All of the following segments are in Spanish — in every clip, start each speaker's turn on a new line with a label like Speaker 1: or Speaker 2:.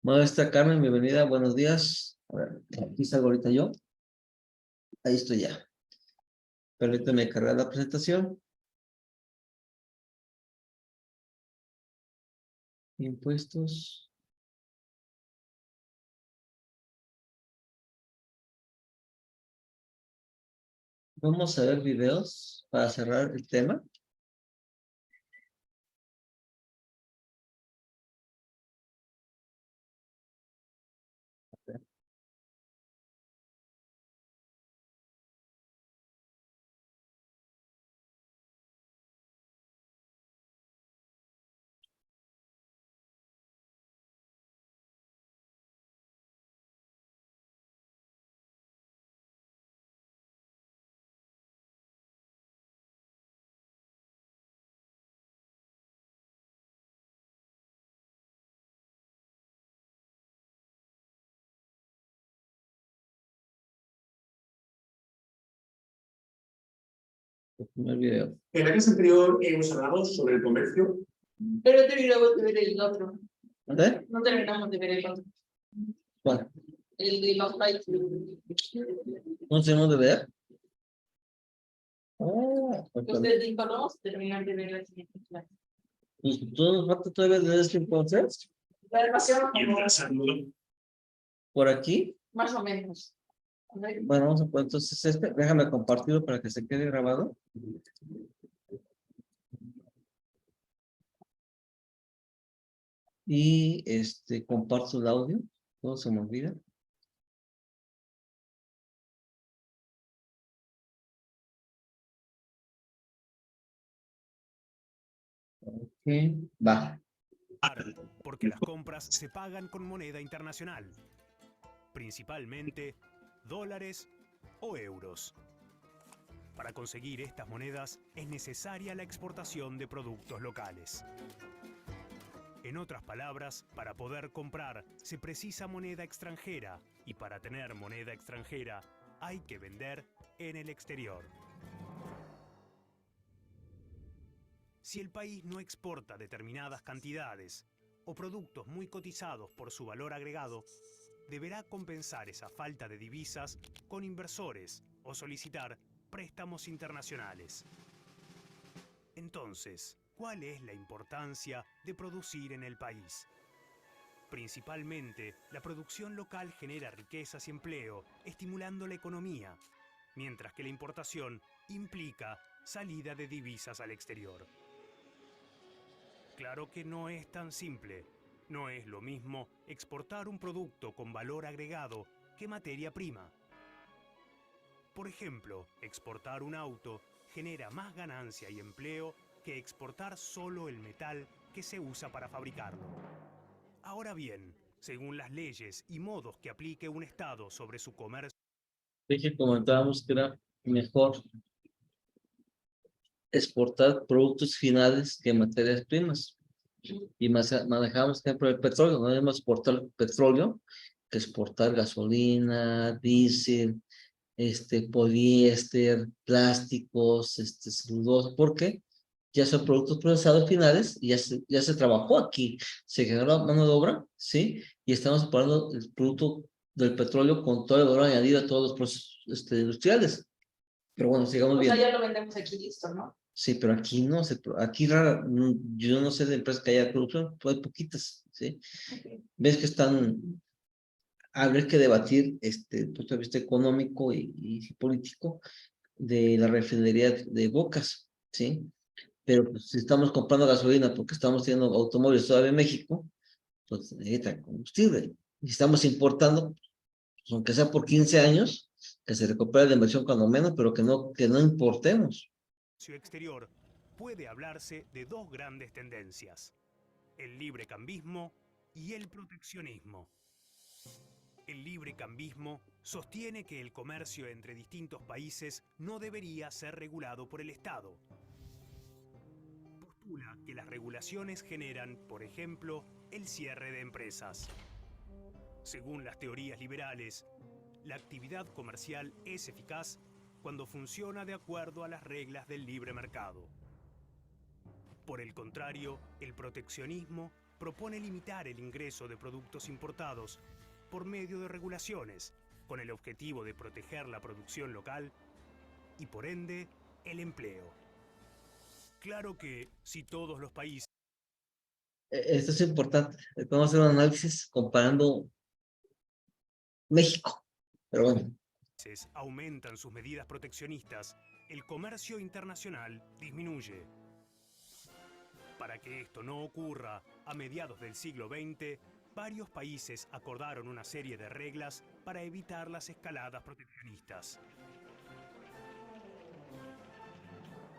Speaker 1: Maestra Carmen, bienvenida, buenos días. A ver, aquí salgo ahorita yo. Ahí estoy ya. Permíteme cargar la presentación. Impuestos. Vamos a ver videos para cerrar el tema. El primer video.
Speaker 2: En la clase anterior hemos hablado sobre el comercio.
Speaker 3: Pero terminamos de ver el otro.
Speaker 1: ¿Dónde?
Speaker 3: No terminamos de ver el otro.
Speaker 1: ¿Cuál?
Speaker 3: El de los likes.
Speaker 1: ¿No tenemos de ver? Ah,
Speaker 3: Usted dijo no, terminar de ver la siguiente clase.
Speaker 1: pues todo nos falta todavía de este entonces.
Speaker 3: La relación
Speaker 2: Y empezando,
Speaker 1: Por aquí.
Speaker 3: más o menos.
Speaker 1: Bueno, vamos a poner entonces este. Déjame compartirlo para que se quede grabado. Y comparto el audio. Todo se me olvida. Ok, va.
Speaker 4: Porque las compras se pagan con moneda internacional, principalmente dólares o euros. Para conseguir estas monedas es necesaria la exportación de productos locales. En otras palabras, para poder comprar se precisa moneda extranjera y para tener moneda extranjera hay que vender en el exterior. Si el país no exporta determinadas cantidades o productos muy cotizados por su valor agregado, deberá compensar esa falta de divisas con inversores o solicitar préstamos internacionales. Entonces, ¿cuál es la importancia de producir en el país? Principalmente, la producción local genera riquezas y empleo, estimulando la economía, mientras que la importación implica salida de divisas al exterior. Claro que no es tan simple. No es lo mismo exportar un producto con valor agregado que materia prima. Por ejemplo, exportar un auto genera más ganancia y empleo que exportar solo el metal que se usa para fabricarlo. Ahora bien, según las leyes y modos que aplique un Estado sobre su comercio,
Speaker 1: Dije, comentábamos que era mejor exportar productos finales que materias primas. Y manejamos, por ejemplo, el petróleo. No debemos exportar petróleo que exportar gasolina, diésel, poliéster, plásticos, celulosa, porque ya son productos procesados finales y ya se trabajó aquí, se generó mano de obra, ¿sí? Y estamos separando el producto del petróleo con todo el valor añadido a todos los procesos industriales. Pero bueno, sigamos
Speaker 3: O sea,
Speaker 1: bien.
Speaker 3: ya lo vendemos aquí listo, ¿no?
Speaker 1: Sí, pero aquí no aquí yo no sé de empresas que haya producción, pues hay poquitas, ¿sí?
Speaker 3: Okay.
Speaker 1: Ves que habría que debatir punto de vista económico y político de la refinería de Bocas, ¿sí? Pero pues, si estamos comprando gasolina porque estamos teniendo automóviles todavía en México, pues necesita combustible. Y estamos importando, pues, aunque sea por 15 años, que se recupere la inversión cuando menos, pero que no importemos.
Speaker 4: exterior puede hablarse de dos grandes tendencias: el librecambismo y el proteccionismo. El librecambismo sostiene que el comercio entre distintos países no debería ser regulado por el Estado. Postula que las regulaciones generan, por ejemplo, el cierre de empresas. Según las teorías liberales, la actividad comercial es eficaz cuando funciona de acuerdo a las reglas del libre mercado. Por el contrario, el proteccionismo propone limitar el ingreso de productos importados por medio de regulaciones, con el objetivo de proteger la producción local y, por ende, el empleo. Claro que si todos los países
Speaker 1: Esto es importante. Vamos a hacer un análisis comparando México. Pero bueno,
Speaker 4: aumentan sus medidas proteccionistas, el comercio internacional disminuye. Para que esto no ocurra, a mediados del siglo XX, varios países acordaron una serie de reglas para evitar las escaladas proteccionistas.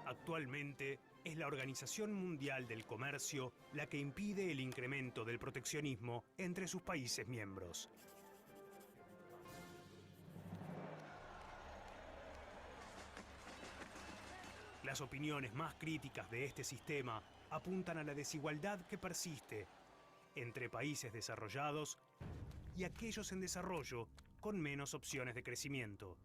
Speaker 4: Actualmente, es la Organización Mundial del Comercio la que impide el incremento del proteccionismo entre sus países miembros. Las opiniones más críticas de este sistema apuntan a la desigualdad que persiste entre países desarrollados y aquellos en desarrollo con menos opciones de crecimiento.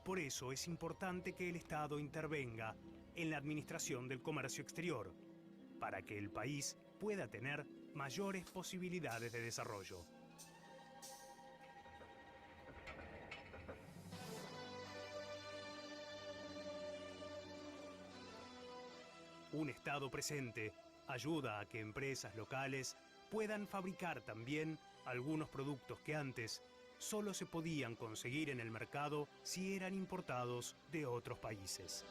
Speaker 4: Por eso es importante que el Estado intervenga en la administración del comercio exterior, para que el país pueda tener mayores posibilidades de desarrollo. Un Estado presente ayuda a que empresas locales puedan fabricar también algunos productos que antes solo se podían conseguir en el mercado si eran importados de otros países.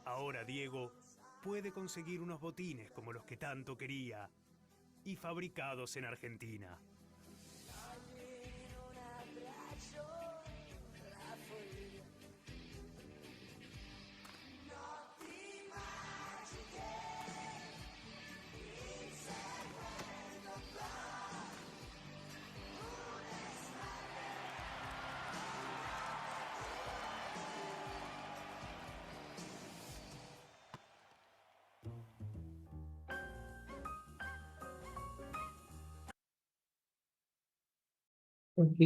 Speaker 4: Ahora Diego puede conseguir unos botines como los que tanto quería y fabricados en Argentina.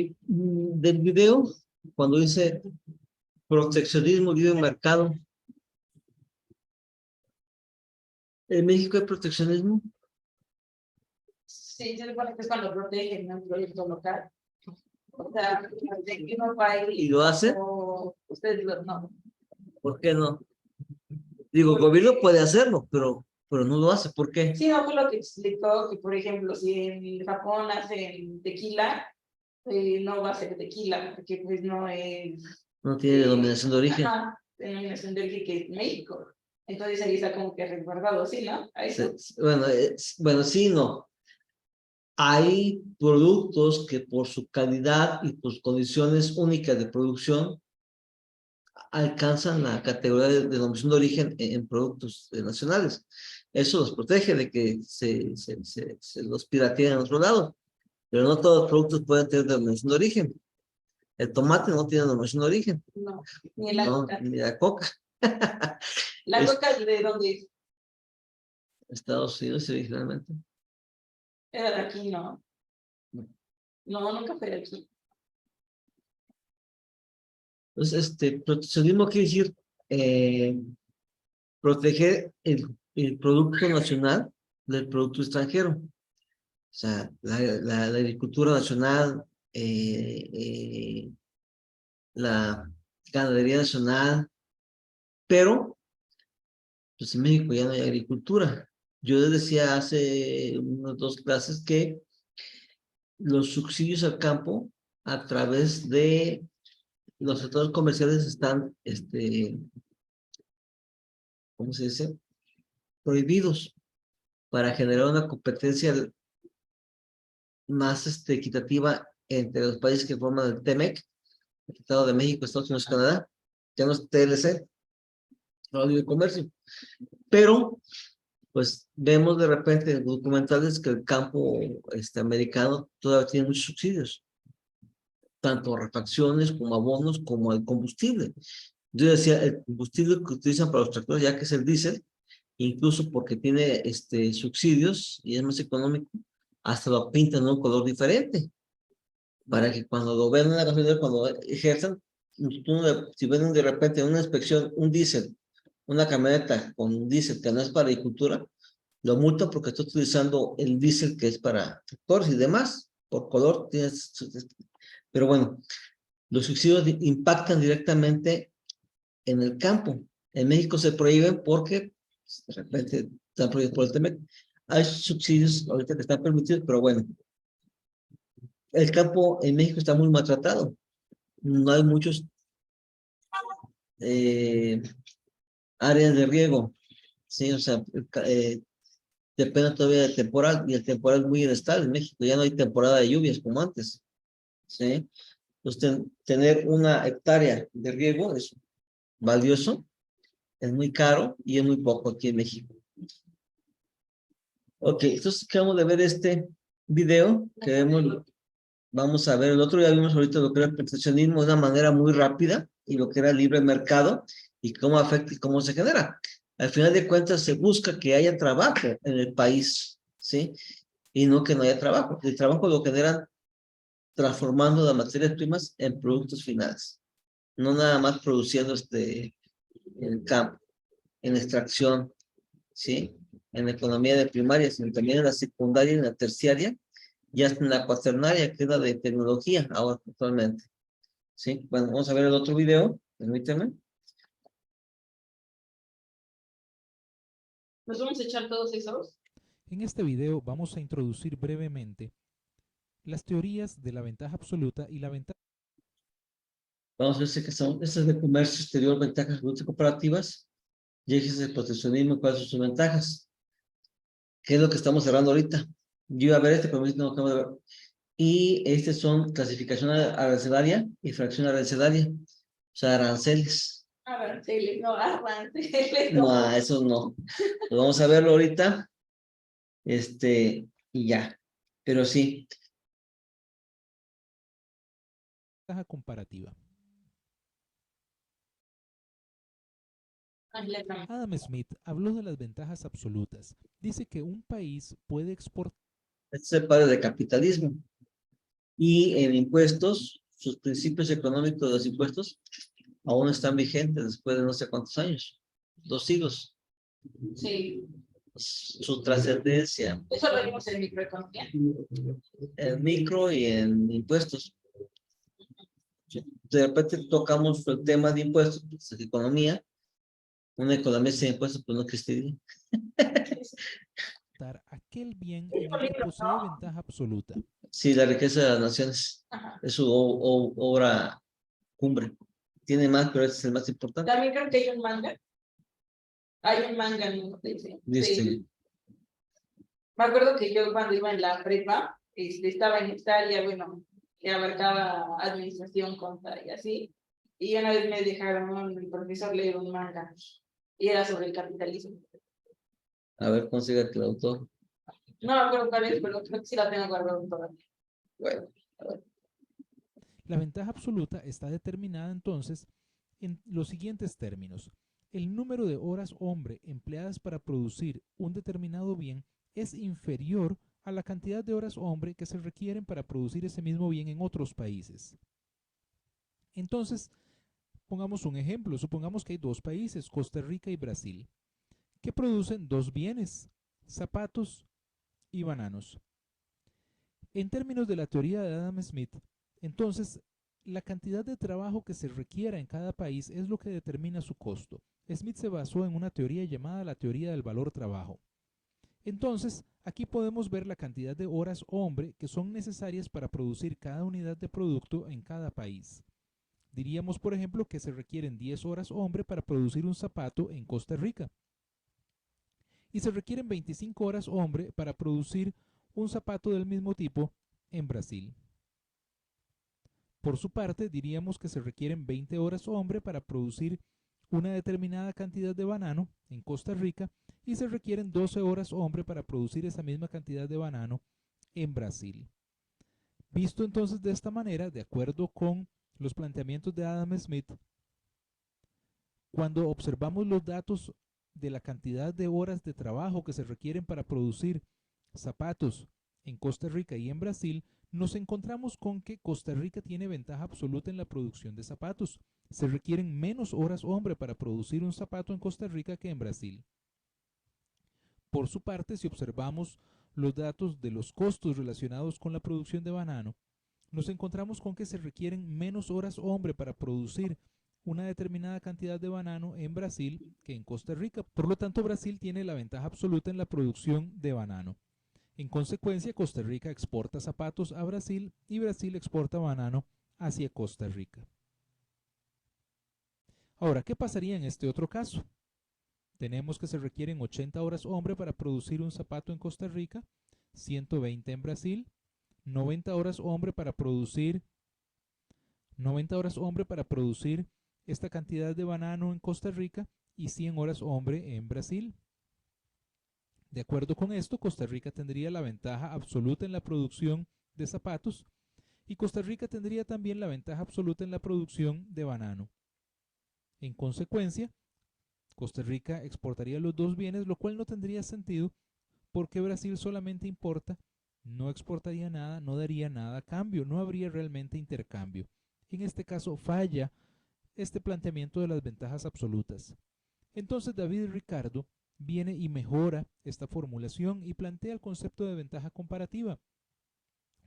Speaker 1: del video, cuando dice proteccionismo, libre mercado, ¿en México hay proteccionismo?
Speaker 3: Sí, se supone que es cuando protegen un proyecto local. O sea, de que no va a ir.
Speaker 1: ¿Y lo hace?
Speaker 3: O ustedes no.
Speaker 1: ¿Por qué no? Digo, el gobierno puede hacerlo, pero no lo hace. ¿Por qué?
Speaker 3: Sí, no fue lo que explicó, que por ejemplo, si en Japón hacen tequila, no va a ser tequila, porque pues no es...
Speaker 1: No tiene denominación de origen.
Speaker 3: Ajá, denominación de origen que es México. Entonces ahí está como que resguardado, ¿sí, no? A eso.
Speaker 1: Bueno, sí, no. Hay productos que por su calidad y por condiciones únicas de producción alcanzan la categoría de denominación de origen en productos nacionales. Eso los protege de que se los pirateen en otro lado. Pero no todos los productos pueden tener denominación de origen. El tomate no tiene denominación de origen.
Speaker 3: No, ni la coca.
Speaker 1: Ni la coca.
Speaker 3: La coca, ¿de dónde es?
Speaker 1: Estados Unidos originalmente.
Speaker 3: Era de aquí, ¿no? No, nunca fue de aquí.
Speaker 1: Entonces, proteccionismo quiere decir proteger el producto nacional del producto extranjero. O sea, la agricultura nacional, la ganadería nacional, pero pues en México ya no hay agricultura. Yo les decía hace unas 2 clases que los subsidios al campo a través de los sectores comerciales están, ¿cómo se dice? Prohibidos para generar una competencia más equitativa entre los países que forman el TEMEC, el Tratado de México, Estados Unidos, Canadá, ya no es TLC, no Libre Comercio. Pero, pues, vemos de repente en documentales que el campo americano todavía tiene muchos subsidios, tanto refacciones como abonos como el combustible. Yo decía, el combustible que utilizan para los tractores, ya que es el diésel, incluso porque tiene subsidios y es más económico, hasta lo pintan de un color diferente, para que cuando lo vean en la gasolinera, cuando ejerzan, si ven de repente en una inspección un diésel una camioneta con diésel que no es para agricultura, lo multa porque está utilizando el diésel que es para tractores y demás, por color, pero bueno, los subsidios impactan directamente en el campo. En México se prohíben porque de repente están prohibidos por el TEMEC. Hay subsidios ahorita que están permitidos, pero bueno, el campo en México está muy maltratado. No hay muchos áreas de riego, ¿sí? O sea, depende todavía del temporal, y el temporal es muy inestable en México. Ya no hay temporada de lluvias como antes, ¿sí? Entonces, tener una hectárea de riego es valioso, es muy caro y es muy poco aquí en México. Ok, entonces acabamos de ver este video que vamos a ver, el otro ya vimos ahorita lo que era el proteccionismo de una manera muy rápida y lo que era el libre mercado y cómo afecta y cómo se genera. Al final de cuentas se busca que haya trabajo en el país, ¿sí? Y no que no haya trabajo. El trabajo lo generan transformando las materias primas en productos finales. No nada más produciendo en el campo, en extracción, ¿sí? En la economía de primaria, sino también en la secundaria y en la terciaria, y hasta en la cuaternaria, que es la de tecnología ahora actualmente. ¿Sí? Bueno, vamos a ver el otro video, permíteme.
Speaker 3: ¿Nos vamos a echar todos esos?
Speaker 5: En este video vamos a introducir brevemente las teorías de la ventaja absoluta y la ventaja.
Speaker 1: Vamos a ver si que son, este es de comercio exterior, ventajas comparativas, y ejes de proteccionismo, cuáles son sus ventajas. ¿Qué es lo que estamos cerrando ahorita? Yo iba a ver este, pero no acabo de ver. Y este son clasificación arancelaria y fracción arancelaria, o sea, aranceles.
Speaker 3: Aranceles, no, aranceles.
Speaker 1: No, eso no. Pues vamos a verlo ahorita, y ya. Pero sí,
Speaker 5: Ventaja comparativa. Adam Smith habló de las ventajas absolutas. Dice que un país puede exportar.
Speaker 1: este es el padre de capitalismo. Y en impuestos, sus principios económicos de los impuestos aún están vigentes después de no sé cuántos años, 2 siglos.
Speaker 3: Sí,
Speaker 1: Su trascendencia
Speaker 3: eso lo vimos en microeconomía.
Speaker 1: en micro y en impuestos. De repente tocamos el tema de impuestos, pues, economía. Una economía sin impuestos pues no existiría.
Speaker 5: Aquel bien en el que posee ventaja absoluta.
Speaker 1: Sí, la riqueza de las naciones.
Speaker 3: Ajá.
Speaker 1: Es su obra cumbre. Tiene más, pero este es el más importante.
Speaker 3: También creo que hay un manga. Hay un manga, ¿no? Sí.
Speaker 1: Sí.
Speaker 3: Me acuerdo que yo cuando iba en la prepa, estaba en esta área, bueno, que abarcaba administración, conta y así. Y una vez me dejaron el profesor leer un manga y era sobre el capitalismo.
Speaker 1: A ver, consigue el autor.
Speaker 3: No me acuerdo cuál es, pero creo que sí la tengo guardada todavía.
Speaker 1: Bueno, a ver.
Speaker 5: La ventaja absoluta está determinada entonces en los siguientes términos. El número de horas hombre empleadas para producir un determinado bien es inferior a la cantidad de horas hombre que se requieren para producir ese mismo bien en otros países. Entonces, pongamos un ejemplo. Supongamos que hay dos países, Costa Rica y Brasil, que producen dos bienes, zapatos y bananos. En términos de la teoría de Adam Smith, entonces, la cantidad de trabajo que se requiera en cada país es lo que determina su costo. Smith se basó en una teoría llamada la teoría del valor trabajo. Entonces, aquí podemos ver la cantidad de horas hombre que son necesarias para producir cada unidad de producto en cada país. Diríamos, por ejemplo, que se requieren 10 horas hombre para producir un zapato en Costa Rica. Y se requieren 25 horas hombre para producir un zapato del mismo tipo en Brasil. Por su parte, diríamos que se requieren 20 horas hombre para producir una determinada cantidad de banano en Costa Rica y se requieren 12 horas hombre para producir esa misma cantidad de banano en Brasil. Visto entonces de esta manera, de acuerdo con los planteamientos de Adam Smith, cuando observamos los datos de la cantidad de horas de trabajo que se requieren para producir zapatos en Costa Rica y en Brasil, nos encontramos con que Costa Rica tiene ventaja absoluta en la producción de zapatos. se requieren menos horas hombre para producir un zapato en Costa Rica que en Brasil. Por su parte, si observamos los datos de los costos relacionados con la producción de banano, nos encontramos con que se requieren menos horas hombre para producir una determinada cantidad de banano en Brasil que en Costa Rica. Por lo tanto, Brasil tiene la ventaja absoluta en la producción de banano. En consecuencia, Costa Rica exporta zapatos a Brasil y Brasil exporta banano hacia Costa Rica. Ahora, ¿qué pasaría en este otro caso? Tenemos que se requieren 80 horas hombre para producir un zapato en Costa Rica, 120 en Brasil, 90 horas hombre para producir esta cantidad de banano en Costa Rica y 100 horas hombre en Brasil. De acuerdo con esto, Costa Rica tendría la ventaja absoluta en la producción de zapatos y Costa Rica tendría también la ventaja absoluta en la producción de banano. En consecuencia, Costa Rica exportaría los dos bienes, lo cual no tendría sentido porque Brasil solamente importa, no exportaría nada, no daría nada a cambio, no habría realmente intercambio. En este caso falla este planteamiento de las ventajas absolutas. Entonces David Ricardo viene y mejora esta formulación y plantea el concepto de ventaja comparativa.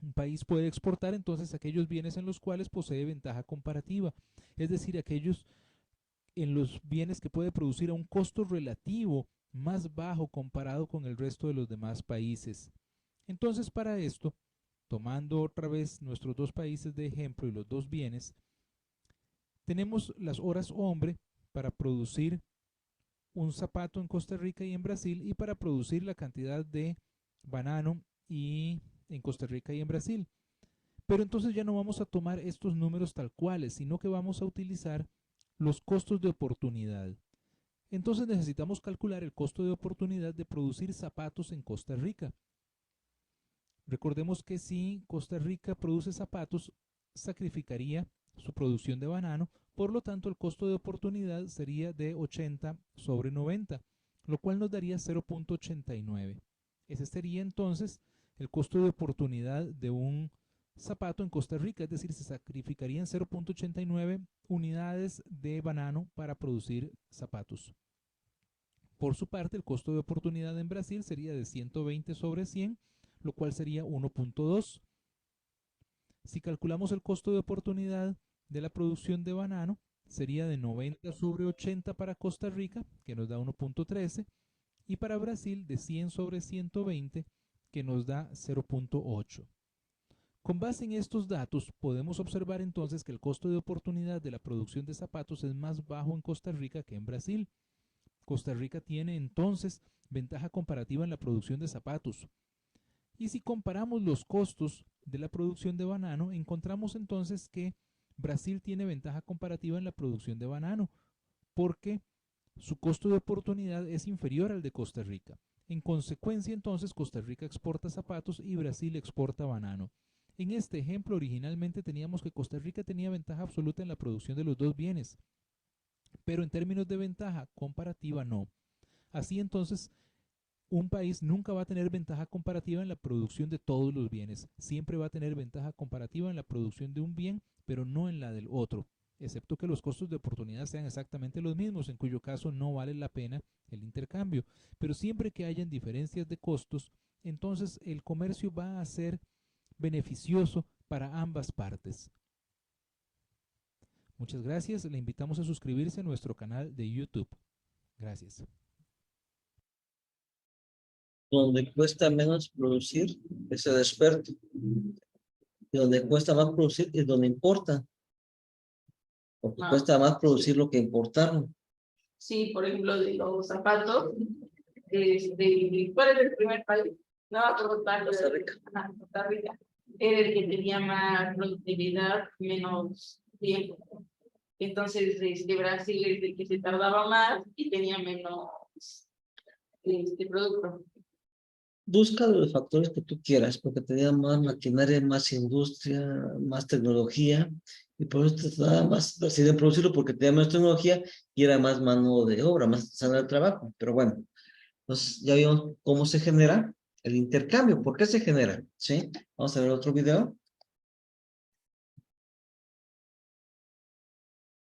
Speaker 5: Un país puede exportar entonces aquellos bienes en los cuales posee ventaja comparativa, es decir, aquellos en los bienes que puede producir a un costo relativo más bajo comparado con el resto de los demás países. Entonces, para esto, tomando otra vez nuestros dos países de ejemplo y los dos bienes, tenemos las horas hombre para producir un zapato en Costa Rica y en Brasil y para producir la cantidad de banano y en Costa Rica y en Brasil. Pero entonces ya no vamos a tomar estos números tal cuales, sino que vamos a utilizar los costos de oportunidad. Entonces necesitamos calcular el costo de oportunidad de producir zapatos en Costa Rica. Recordemos que si Costa Rica produce zapatos, sacrificaría su producción de banano, por lo tanto el costo de oportunidad sería de 80 sobre 90, lo cual nos daría 0.89. Ese sería entonces el costo de oportunidad de un zapato en Costa Rica, es decir, se sacrificarían 0.89 unidades de banano para producir zapatos. Por su parte, el costo de oportunidad en Brasil sería de 120 sobre 100, lo cual sería 1.2. Si calculamos el costo de oportunidad de la producción de banano, sería de 90 sobre 80 para Costa Rica, que nos da 1.13, y para Brasil de 100 sobre 120, que nos da 0.8. Con base en estos datos, podemos observar entonces que el costo de oportunidad de la producción de zapatos es más bajo en Costa Rica que en Brasil. Costa Rica tiene entonces ventaja comparativa en la producción de zapatos. Y si comparamos los costos de la producción de banano, encontramos entonces que Brasil tiene ventaja comparativa en la producción de banano, porque su costo de oportunidad es inferior al de Costa Rica. En consecuencia, entonces, Costa Rica exporta zapatos y Brasil exporta banano. En este ejemplo, originalmente teníamos que Costa Rica tenía ventaja absoluta en la producción de los dos bienes, pero en términos de ventaja comparativa no. Así entonces, un país nunca va a tener ventaja comparativa en la producción de todos los bienes. Siempre va a tener ventaja comparativa en la producción de un bien, pero no en la del otro, excepto que los costos de oportunidad sean exactamente los mismos, en cuyo caso no vale la pena el intercambio. Pero siempre que hayan diferencias de costos, entonces el comercio va a ser beneficioso para ambas partes. Muchas gracias. Le invitamos a suscribirse a nuestro canal de YouTube. Gracias.
Speaker 1: Donde cuesta menos producir es el experto. Y donde cuesta más producir es donde importa. Porque cuesta más producir lo que importarlo.
Speaker 3: Sí, por ejemplo, de los zapatos, ¿cuál es el primer país? No,
Speaker 1: Costa Rica.
Speaker 3: Costa Rica. Era el que tenía más productividad, menos tiempo. Entonces, Brasil es el que se tardaba más y tenía menos producto.
Speaker 1: Busca los factores que tú quieras, porque tenía más maquinaria, más industria, más tecnología, y por eso te daba más fácil de producirlo, porque tenía más tecnología y era más mano de obra, más sana el trabajo. Pero bueno, entonces ya vimos cómo se genera el intercambio. ¿Por qué se genera? ¿Sí? Vamos a ver otro video.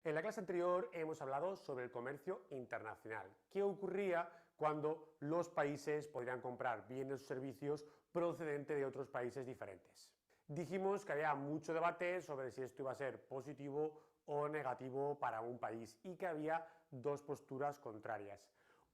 Speaker 6: En la clase anterior hemos hablado sobre el comercio internacional. ¿Qué ocurría cuando los países podrían comprar bienes o servicios procedentes de otros países diferentes? Dijimos que había mucho debate sobre si esto iba a ser positivo o negativo para un país y que había dos posturas contrarias.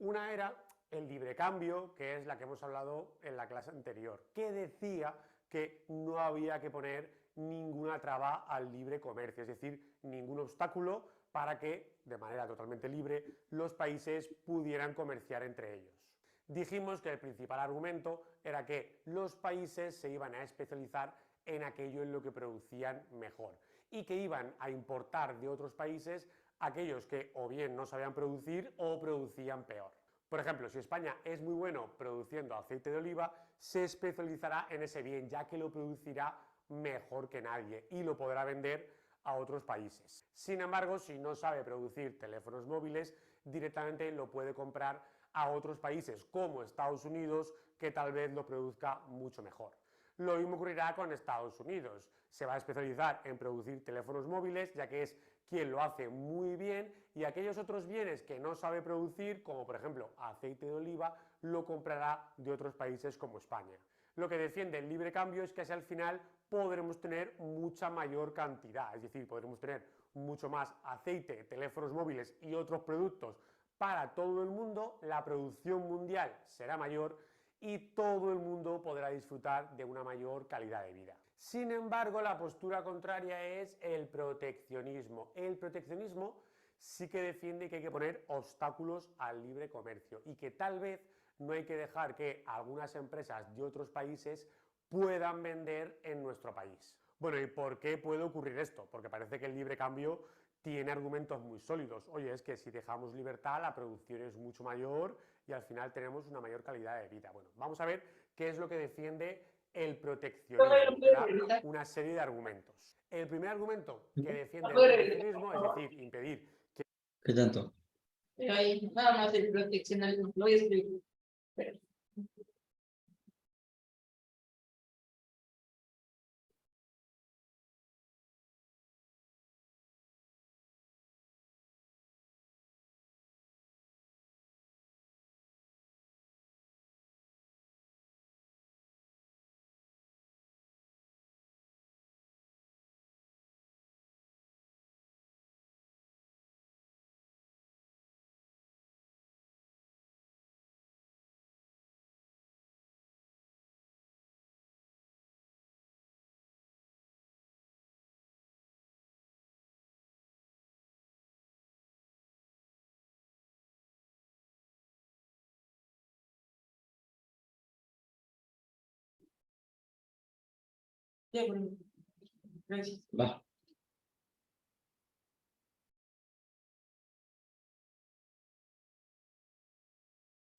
Speaker 6: Una era el libre cambio, que es la que hemos hablado en la clase anterior, que decía que no había que poner ninguna traba al libre comercio, es decir, ningún obstáculo para que, de manera totalmente libre, los países pudieran comerciar entre ellos. Dijimos que el principal argumento era que los países se iban a especializar en aquello en lo que producían mejor y que iban a importar de otros países aquellos que o bien no sabían producir o producían peor. Por ejemplo, si España es muy bueno produciendo aceite de oliva, se especializará en ese bien, ya que lo producirá mejor que nadie y lo podrá vender a otros países. Sin embargo, si no sabe producir teléfonos móviles, directamente lo puede comprar a otros países como Estados Unidos, que tal vez lo produzca mucho mejor. Lo mismo ocurrirá con Estados Unidos. Se va a especializar en producir teléfonos móviles, ya que es quien lo hace muy bien, y aquellos otros bienes que no sabe producir, como por ejemplo aceite de oliva, lo comprará de otros países como España. Lo que defiende el libre cambio es que así al final podremos tener mucha mayor cantidad, es decir, podremos tener mucho más aceite, teléfonos móviles y otros productos para todo el mundo, la producción mundial será mayor y todo el mundo podrá disfrutar de una mayor calidad de vida. Sin embargo, la postura contraria es el proteccionismo. El proteccionismo sí que defiende que hay que poner obstáculos al libre comercio y que tal vez no hay que dejar que algunas empresas de otros países puedan vender en nuestro país. Bueno, ¿y por qué puede ocurrir esto? Porque parece que el libre cambio tiene argumentos muy sólidos. Oye, es que si dejamos libertad, la producción es mucho mayor y al final tenemos una mayor calidad de vida. Bueno, vamos a ver qué es lo que defiende el proteccionismo, que da una serie de argumentos. El primer argumento que defiende el proteccionismo, es decir, impedir que...
Speaker 1: ¿Qué tanto?
Speaker 3: Pero ahí nada más el proteccionalismo, lo voy a escribir. Pero- Ya, bueno, gracias.
Speaker 1: Va.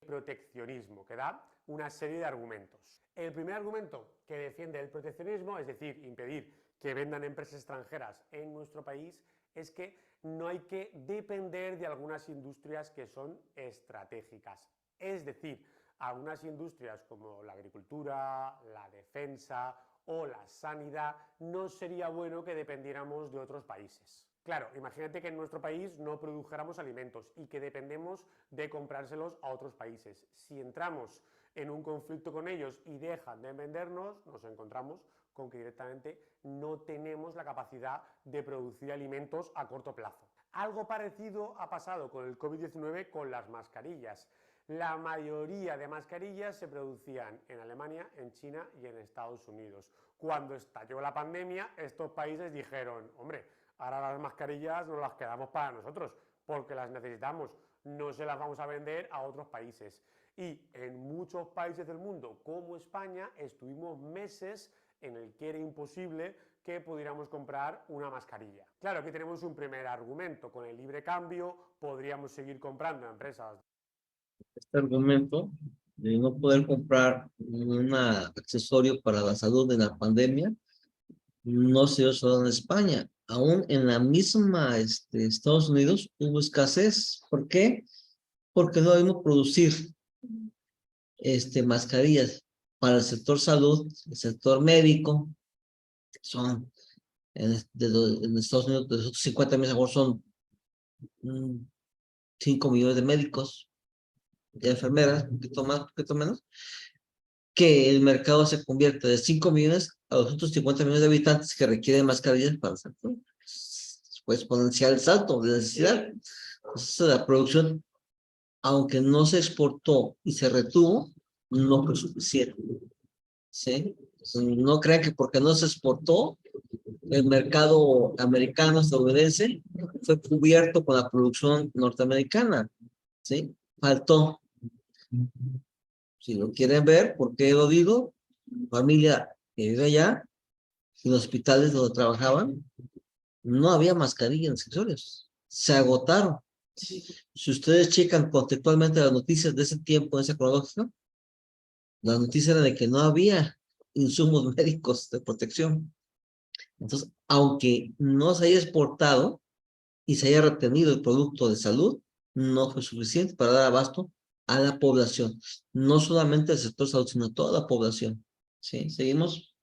Speaker 6: Proteccionismo, que da una serie de argumentos. El primer argumento que defiende el proteccionismo, es decir, impedir que vendan empresas extranjeras en nuestro país, es que no hay que depender de algunas industrias que son estratégicas. Es decir, algunas industrias como la agricultura, la defensa o la sanidad, no sería bueno que dependiéramos de otros países. Claro, imagínate que en nuestro país no produjéramos alimentos y que dependemos de comprárselos a otros países. Si entramos en un conflicto con ellos y dejan de vendernos, nos encontramos con que directamente no tenemos la capacidad de producir alimentos a corto plazo. Algo parecido ha pasado con el COVID-19 con las mascarillas. La mayoría de mascarillas se producían en Alemania, en China y en Estados Unidos. Cuando estalló la pandemia, estos países dijeron, hombre, ahora las mascarillas nos las quedamos para nosotros, porque las necesitamos, no se las vamos a vender a otros países. Y en muchos países del mundo, como España, estuvimos meses en el que era imposible que pudiéramos comprar una mascarilla. Claro, aquí tenemos un primer argumento. Con el libre cambio podríamos seguir comprando a empresas.
Speaker 1: Este argumento de no poder comprar un accesorio para la salud en la pandemia no se dio solo en España. Aún en la misma Estados Unidos hubo escasez. ¿Por qué? Porque no debemos producir mascarillas para el sector salud, el sector médico. Son en Estados Unidos, de los 50 millones, son 5 millones de médicos, de enfermeras, un poquito más, un poquito menos, que el mercado se convierte de 5 millones a los otros 50 millones de habitantes que requieren mascarillas para hacer todo. Fue exponencial el salto de necesidad. Entonces, la producción, aunque no se exportó y se retuvo, no fue suficiente. ¿Sí? No crean que porque no se exportó, el mercado americano, estadounidense, fue cubierto con la producción norteamericana. ¿Sí? Faltó. Si lo quieren ver, ¿por qué lo digo? Familia que vive allá, en los hospitales donde trabajaban, no había mascarillas en accesorios. Se agotaron. Si ustedes checan contextualmente las noticias de ese tiempo, de esa cronológica, la noticia era de que no había insumos médicos de protección. Entonces, aunque no se haya exportado y se haya retenido el producto de salud, no fue suficiente para dar abasto a la población. No solamente al sector salud, sino a toda la población. ¿Sí? Seguimos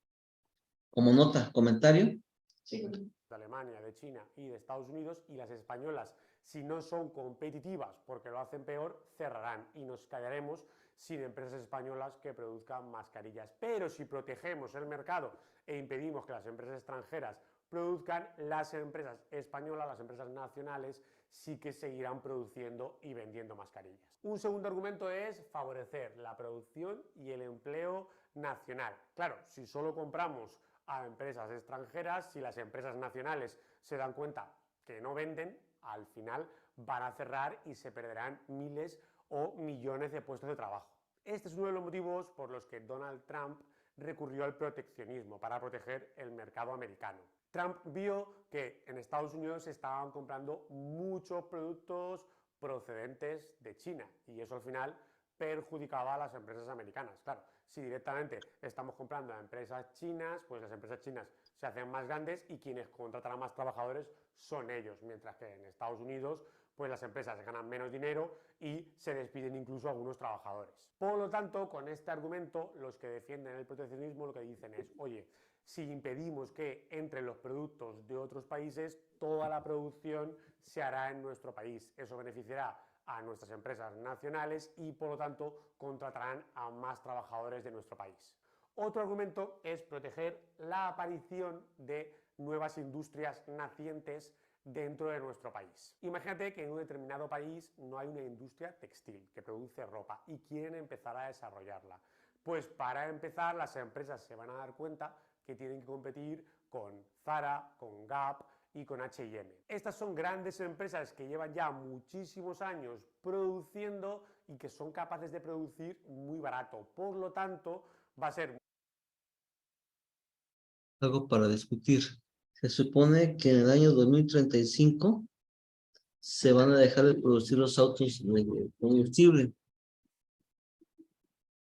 Speaker 1: como nota, comentario.
Speaker 3: Sí.
Speaker 6: De Alemania, de China y de Estados Unidos, y las españolas, si no son competitivas porque lo hacen peor, cerrarán y nos quedaremos sin empresas españolas que produzcan mascarillas. Pero si protegemos el mercado e impedimos que las empresas extranjeras produzcan, las empresas españolas, las empresas nacionales, sí que seguirán produciendo y vendiendo mascarillas. Un segundo argumento es favorecer la producción y el empleo nacional. Claro, si solo compramos a empresas extranjeras, si las empresas nacionales se dan cuenta que no venden, al final van a cerrar y se perderán miles o millones de puestos de trabajo. Este es uno de los motivos por los que Donald Trump recurrió al proteccionismo para proteger el mercado americano. Trump vio que en Estados Unidos se estaban comprando muchos productos procedentes de China y eso al final perjudicaba a las empresas americanas. Claro, si directamente estamos comprando a empresas chinas, pues las empresas chinas se hacen más grandes y quienes contratan a más trabajadores son ellos, mientras que en Estados Unidos pues las empresas ganan menos dinero y se despiden incluso algunos trabajadores. Por lo tanto, con este argumento, los que defienden el proteccionismo lo que dicen es, oye, si impedimos que entren los productos de otros países, toda la producción se hará en nuestro país. Eso beneficiará a nuestras empresas nacionales y, por lo tanto, contratarán a más trabajadores de nuestro país. Otro argumento es proteger la aparición de nuevas industrias nacientes dentro de nuestro país. Imagínate que en un determinado país no hay una industria textil que produce ropa y quieren empezar a desarrollarla. Pues para empezar, las empresas se van a dar cuenta que tienen que competir con Zara, con Gap y con H&M. Estas son grandes empresas que llevan ya muchísimos años produciendo y que son capaces de producir muy barato. Por lo tanto, va a ser
Speaker 1: Algo para discutir. Se supone que en el año 2035 se van a dejar de producir los autos de combustible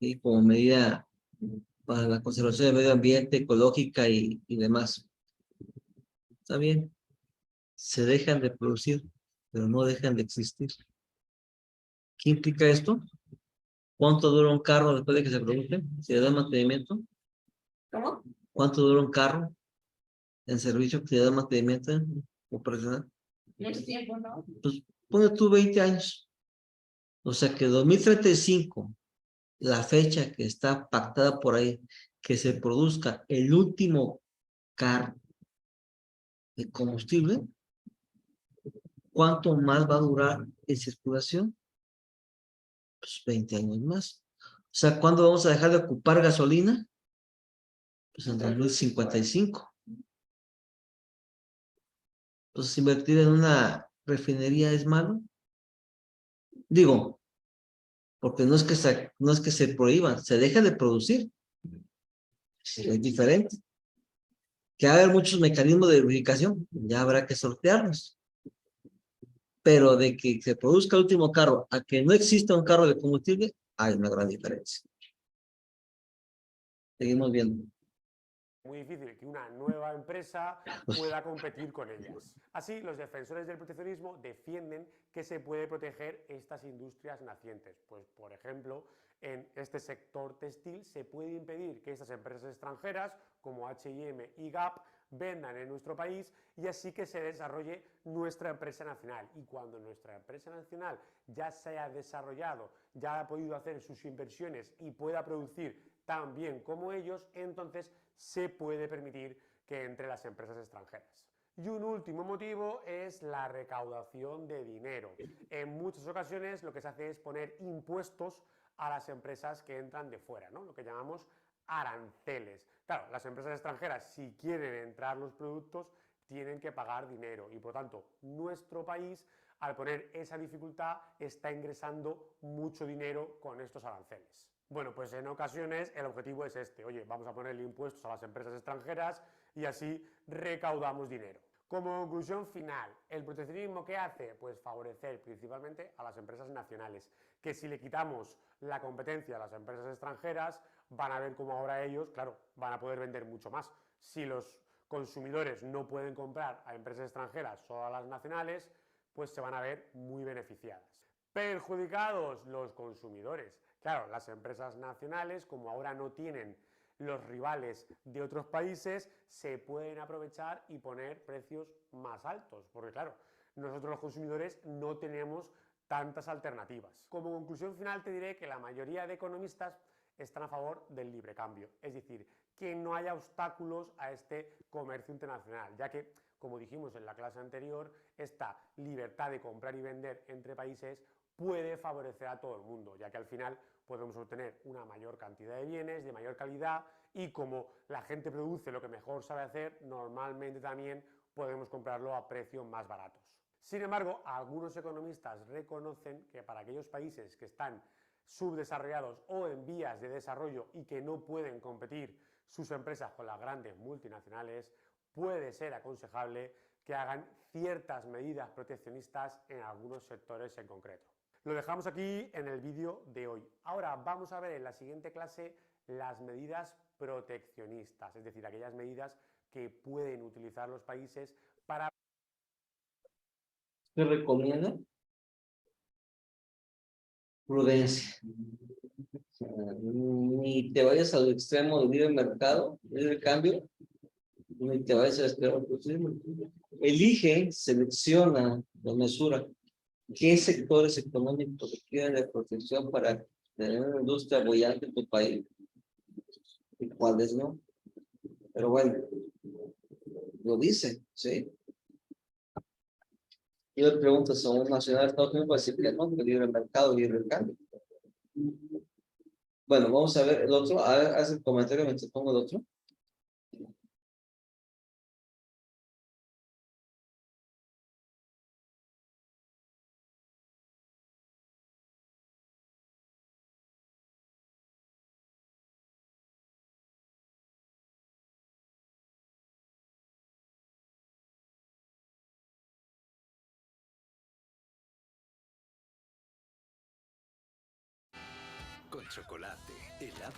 Speaker 1: y como medida para la conservación del medio ambiente, ecológica y demás. Está bien, se dejan de producir, pero no dejan de existir. ¿Qué implica esto? ¿Cuánto dura un carro después de que se produce? ¿Se le da mantenimiento?
Speaker 3: ¿Cómo?
Speaker 1: ¿Cuánto dura un carro en servicio que se le da mantenimiento operacional?
Speaker 3: Mucho tiempo, ¿no?
Speaker 1: Pues pone tú 20 años. O sea que 2035, la fecha que está pactada por ahí, que se produzca el último carro de combustible, ¿cuánto más va a durar en circulación? Pues 20 años más. O sea, ¿cuándo vamos a dejar de ocupar gasolina? Pues en 2055. Entonces, invertir en una refinería es malo. Digo, porque no es que se prohíban, se deja de producir. Es diferente. Que va a haber muchos mecanismos de verificación, ya habrá que sortearlos. Pero de que se produzca el último carro a que no exista un carro de combustible, hay una gran diferencia. Seguimos viendo.
Speaker 6: muy difícil que una nueva empresa pueda competir con ellas. Así, los defensores del proteccionismo defienden que se puede proteger estas industrias nacientes. Pues, por ejemplo, en este sector textil se puede impedir que estas empresas extranjeras, como H&M y Gap, vendan en nuestro país y así que se desarrolle nuestra empresa nacional. Y cuando nuestra empresa nacional ya se haya desarrollado, ya ha podido hacer sus inversiones y pueda producir tan bien como ellos, entonces se puede permitir que entre las empresas extranjeras. Y un último motivo es la recaudación de dinero. En muchas ocasiones lo que se hace es poner impuestos a las empresas que entran de fuera, ¿no? Lo que llamamos aranceles. Claro, las empresas extranjeras, si quieren entrar los productos, tienen que pagar dinero y por tanto nuestro país, al poner esa dificultad, está ingresando mucho dinero con estos aranceles. Bueno, pues en ocasiones el objetivo es este: oye, vamos a ponerle impuestos a las empresas extranjeras y así recaudamos dinero. Como conclusión final, ¿el proteccionismo qué hace? Pues favorecer principalmente a las empresas nacionales, que si le quitamos la competencia a las empresas extranjeras, van a ver cómo ahora ellos, claro, van a poder vender mucho más. Si los consumidores no pueden comprar a empresas extranjeras, solo a las nacionales, pues se van a ver muy beneficiadas. Perjudicados los consumidores. Claro, las empresas nacionales, como ahora no tienen los rivales de otros países, se pueden aprovechar y poner precios más altos, porque claro, nosotros los consumidores no tenemos tantas alternativas. Como conclusión final te diré que la mayoría de economistas están a favor del libre cambio, es decir, que no haya obstáculos a este comercio internacional, ya que, como dijimos en la clase anterior, esta libertad de comprar y vender entre países puede favorecer a todo el mundo, ya que al final podemos obtener una mayor cantidad de bienes, de mayor calidad, y como la gente produce lo que mejor sabe hacer, normalmente también podemos comprarlo a precios más baratos. Sin embargo, algunos economistas reconocen que para aquellos países que están subdesarrollados o en vías de desarrollo y que no pueden competir sus empresas con las grandes multinacionales, puede ser aconsejable que hagan ciertas medidas proteccionistas en algunos sectores en concreto. Lo dejamos aquí en el vídeo de hoy. Ahora vamos a ver en la siguiente clase las medidas proteccionistas, es decir, aquellas medidas que pueden utilizar los países para...
Speaker 1: ¿Qué recomienda? Prudencia. O sea, ni te vayas al extremo del libre mercado, libre cambio, ni te vayas al extremo del proteccionismo. Elige, selecciona, la mesura. ¿Qué sectores económicos requieren de protección para tener una industria bollante en tu país? ¿Y cuáles no? Pero bueno, lo dice, ¿sí? Yo le pregunto a un nacional de Estados Unidos, va a decir que no, que libre mercado, libre cambio. Bueno, vamos a ver el otro. Haz el comentario mientras pongo el otro.
Speaker 7: Con chocolate, helado.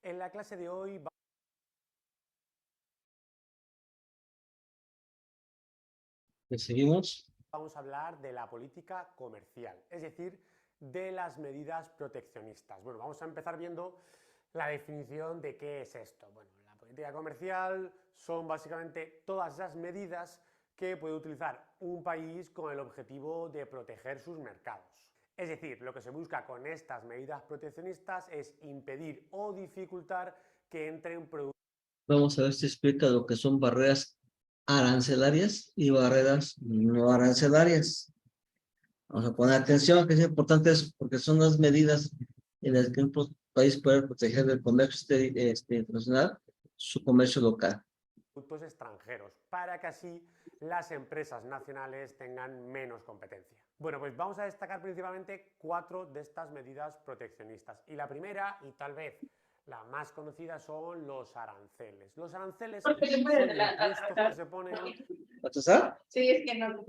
Speaker 6: En la clase de hoy
Speaker 1: Seguimos.
Speaker 6: vamos a hablar de la política comercial, es decir, de las medidas proteccionistas. Bueno, vamos a empezar viendo la definición de qué es esto. Bueno, la política comercial son básicamente todas esas medidas que puede utilizar un país con el objetivo de proteger sus mercados. Es decir, lo que se busca con estas medidas proteccionistas es impedir o dificultar que entren productos.
Speaker 1: Vamos a ver si explica lo que son barreras arancelarias y barreras no arancelarias. Vamos a poner atención, que es importante eso, porque son las medidas en las que un país puede proteger del comercio internacional su comercio local.
Speaker 6: Productos extranjeros, para que así las empresas nacionales tengan menos competencia. Bueno, pues vamos a destacar principalmente 4 de estas medidas proteccionistas. Y la primera, y tal vez la más conocida, son los aranceles. Los aranceles son impuestos que se ponen...
Speaker 1: ¿Vas a usar?
Speaker 3: Sí, es que no.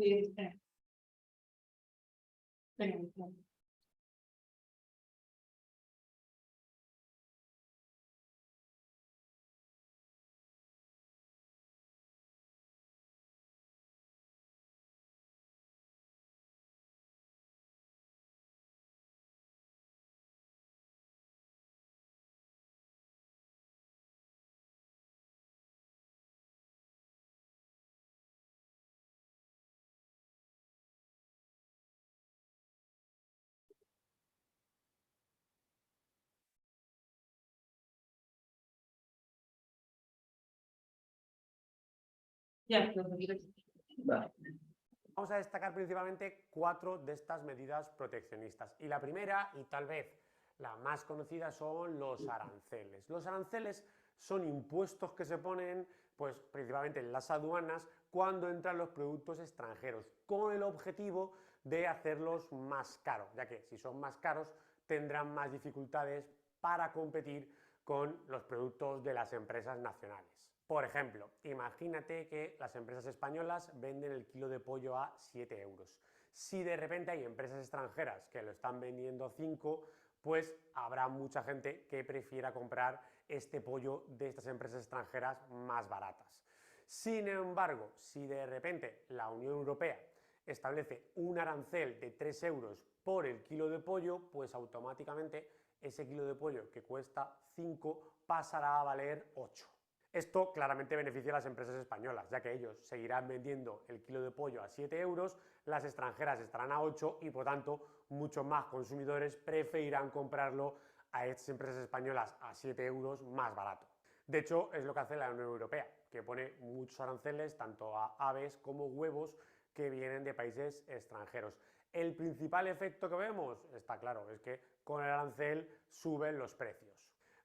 Speaker 3: Ya,
Speaker 6: Vamos a destacar principalmente 4 de estas medidas proteccionistas. Y la primera, y tal vez la más conocida, son los aranceles. Los aranceles son impuestos que se ponen, pues, principalmente en las aduanas cuando entran los productos extranjeros, con el objetivo de hacerlos más caros, ya que si son más caros tendrán más dificultades para competir con los productos de las empresas nacionales. Por ejemplo, imagínate que las empresas españolas venden el kilo de pollo a 7 euros. Si de repente hay empresas extranjeras que lo están vendiendo a 5, pues habrá mucha gente que prefiera comprar este pollo de estas empresas extranjeras más baratas. Sin embargo, si de repente la Unión Europea establece un arancel de 3 euros por el kilo de pollo, pues automáticamente ese kilo de pollo que cuesta 5 pasará a valer 8. Esto claramente beneficia a las empresas españolas, ya que ellos seguirán vendiendo el kilo de pollo a 7 euros, las extranjeras estarán a 8 y por tanto muchos más consumidores preferirán comprarlo a estas empresas españolas a 7 euros más barato. De hecho, es lo que hace la Unión Europea, que pone muchos aranceles tanto a aves como huevos que vienen de países extranjeros. El principal efecto que vemos, está claro, es que con el arancel suben los precios.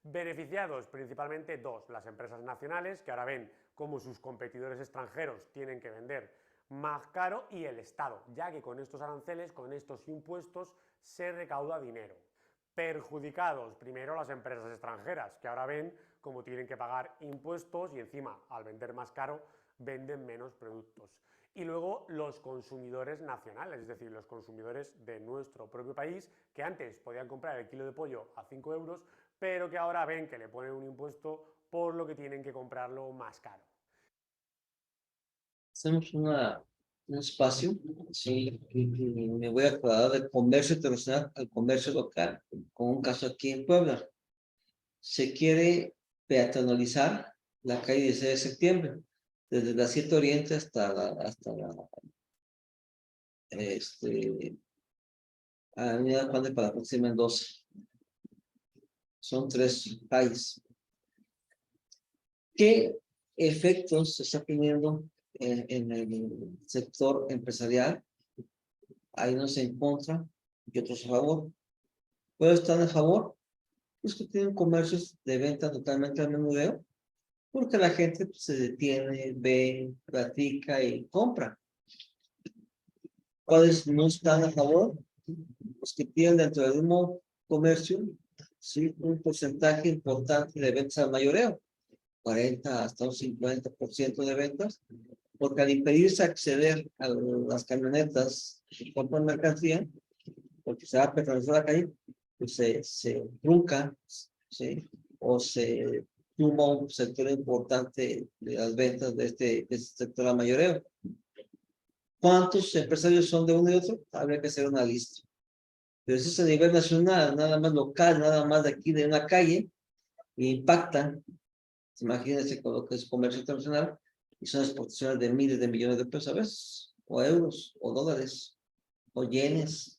Speaker 6: Beneficiados principalmente 2, las empresas nacionales, que ahora ven cómo sus competidores extranjeros tienen que vender más caro, y el Estado, ya que con estos aranceles, con estos impuestos, se recauda dinero. Perjudicados primero las empresas extranjeras, que ahora ven cómo tienen que pagar impuestos y encima, al vender más caro, venden menos productos. Y luego los consumidores nacionales, es decir, los consumidores de nuestro propio país, que antes podían comprar el kilo de pollo a 5 euros, pero que ahora ven que le ponen un impuesto por lo que tienen que comprarlo más caro.
Speaker 1: Hacemos un espacio, sí, y me voy a aclarar del comercio internacional al comercio local, con un caso aquí en Puebla. Se quiere peatonalizar la calle 16 de septiembre, desde la 7 Oriente hasta la Avenida Juan de Palafox y Mendoza. Son 3 calles. ¿Qué efectos se está teniendo en el sector empresarial? Hay unos en contra y otros a favor. ¿Cuáles están a favor? Pues que tienen comercios de venta totalmente al menudeo, porque la gente pues, se detiene, ve, platica y compra. ¿Cuáles no están a favor? Pues que tienen dentro del mismo comercio, sí, un porcentaje importante de ventas al mayoreo, 40 hasta un 50% de ventas, porque al impedirse acceder a las camionetas que compran mercancía, porque se va a peatonalizar la calle, pues se trunca, ¿sí? o se tumba un sector importante de las ventas de este sector al mayoreo. ¿Cuántos empresarios son de uno y otro? Habría que hacer una lista. Pero eso es a nivel nacional, nada más local, nada más de aquí de una calle, e impacta. Imagínense con lo que es comercio internacional y son exportaciones de miles de millones de pesos a veces, o euros, o dólares, o yenes.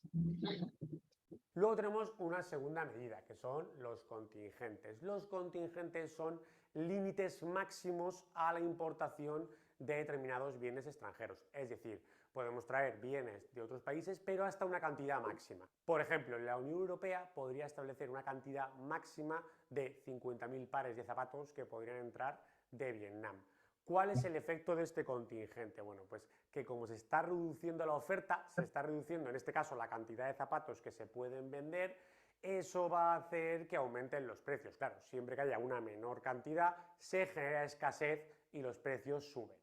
Speaker 6: Luego tenemos una segunda medida, que son los contingentes. Los contingentes son límites máximos a la importación de determinados bienes extranjeros. Es decir, podemos traer bienes de otros países, pero hasta una cantidad máxima. Por ejemplo, la Unión Europea podría establecer una cantidad máxima de 50.000 pares de zapatos que podrían entrar de Vietnam. ¿Cuál es el efecto de este contingente? Bueno, pues que como se está reduciendo la oferta, se está reduciendo en este caso la cantidad de zapatos que se pueden vender, eso va a hacer que aumenten los precios. Claro, siempre que haya una menor cantidad, se genera escasez y los precios suben.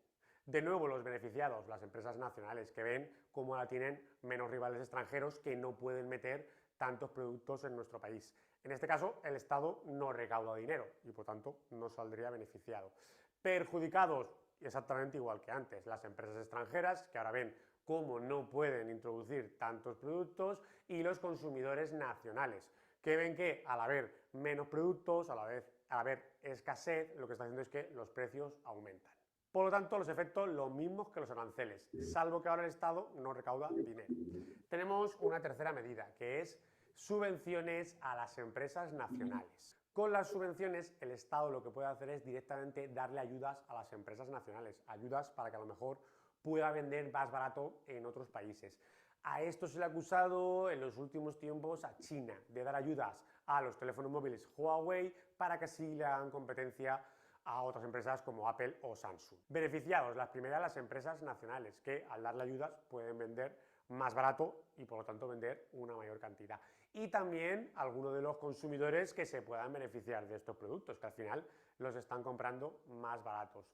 Speaker 6: De nuevo, los beneficiados, las empresas nacionales, que ven cómo ahora tienen menos rivales extranjeros que no pueden meter tantos productos en nuestro país. En este caso, el Estado no recauda dinero y por tanto no saldría beneficiado. Perjudicados, exactamente igual que antes, las empresas extranjeras, que ahora ven cómo no pueden introducir tantos productos, y los consumidores nacionales, que ven que al haber menos productos, al haber escasez, lo que está haciendo es que los precios aumentan. Por lo tanto, los efectos los mismos que los aranceles, salvo que ahora el Estado no recauda dinero. Tenemos una tercera medida, que es subvenciones a las empresas nacionales. Con las subvenciones, el Estado lo que puede hacer es directamente darle ayudas a las empresas nacionales, ayudas para que a lo mejor pueda vender más barato en otros países. A esto se le ha acusado en los últimos tiempos a China de dar ayudas a los teléfonos móviles Huawei para que así le hagan competencia a otras empresas como Apple o Samsung. Beneficiados, las primeras las empresas nacionales, que al darle ayudas pueden vender más barato y por lo tanto vender una mayor cantidad. Y también algunos de los consumidores que se puedan beneficiar de estos productos, que al final los están comprando más baratos.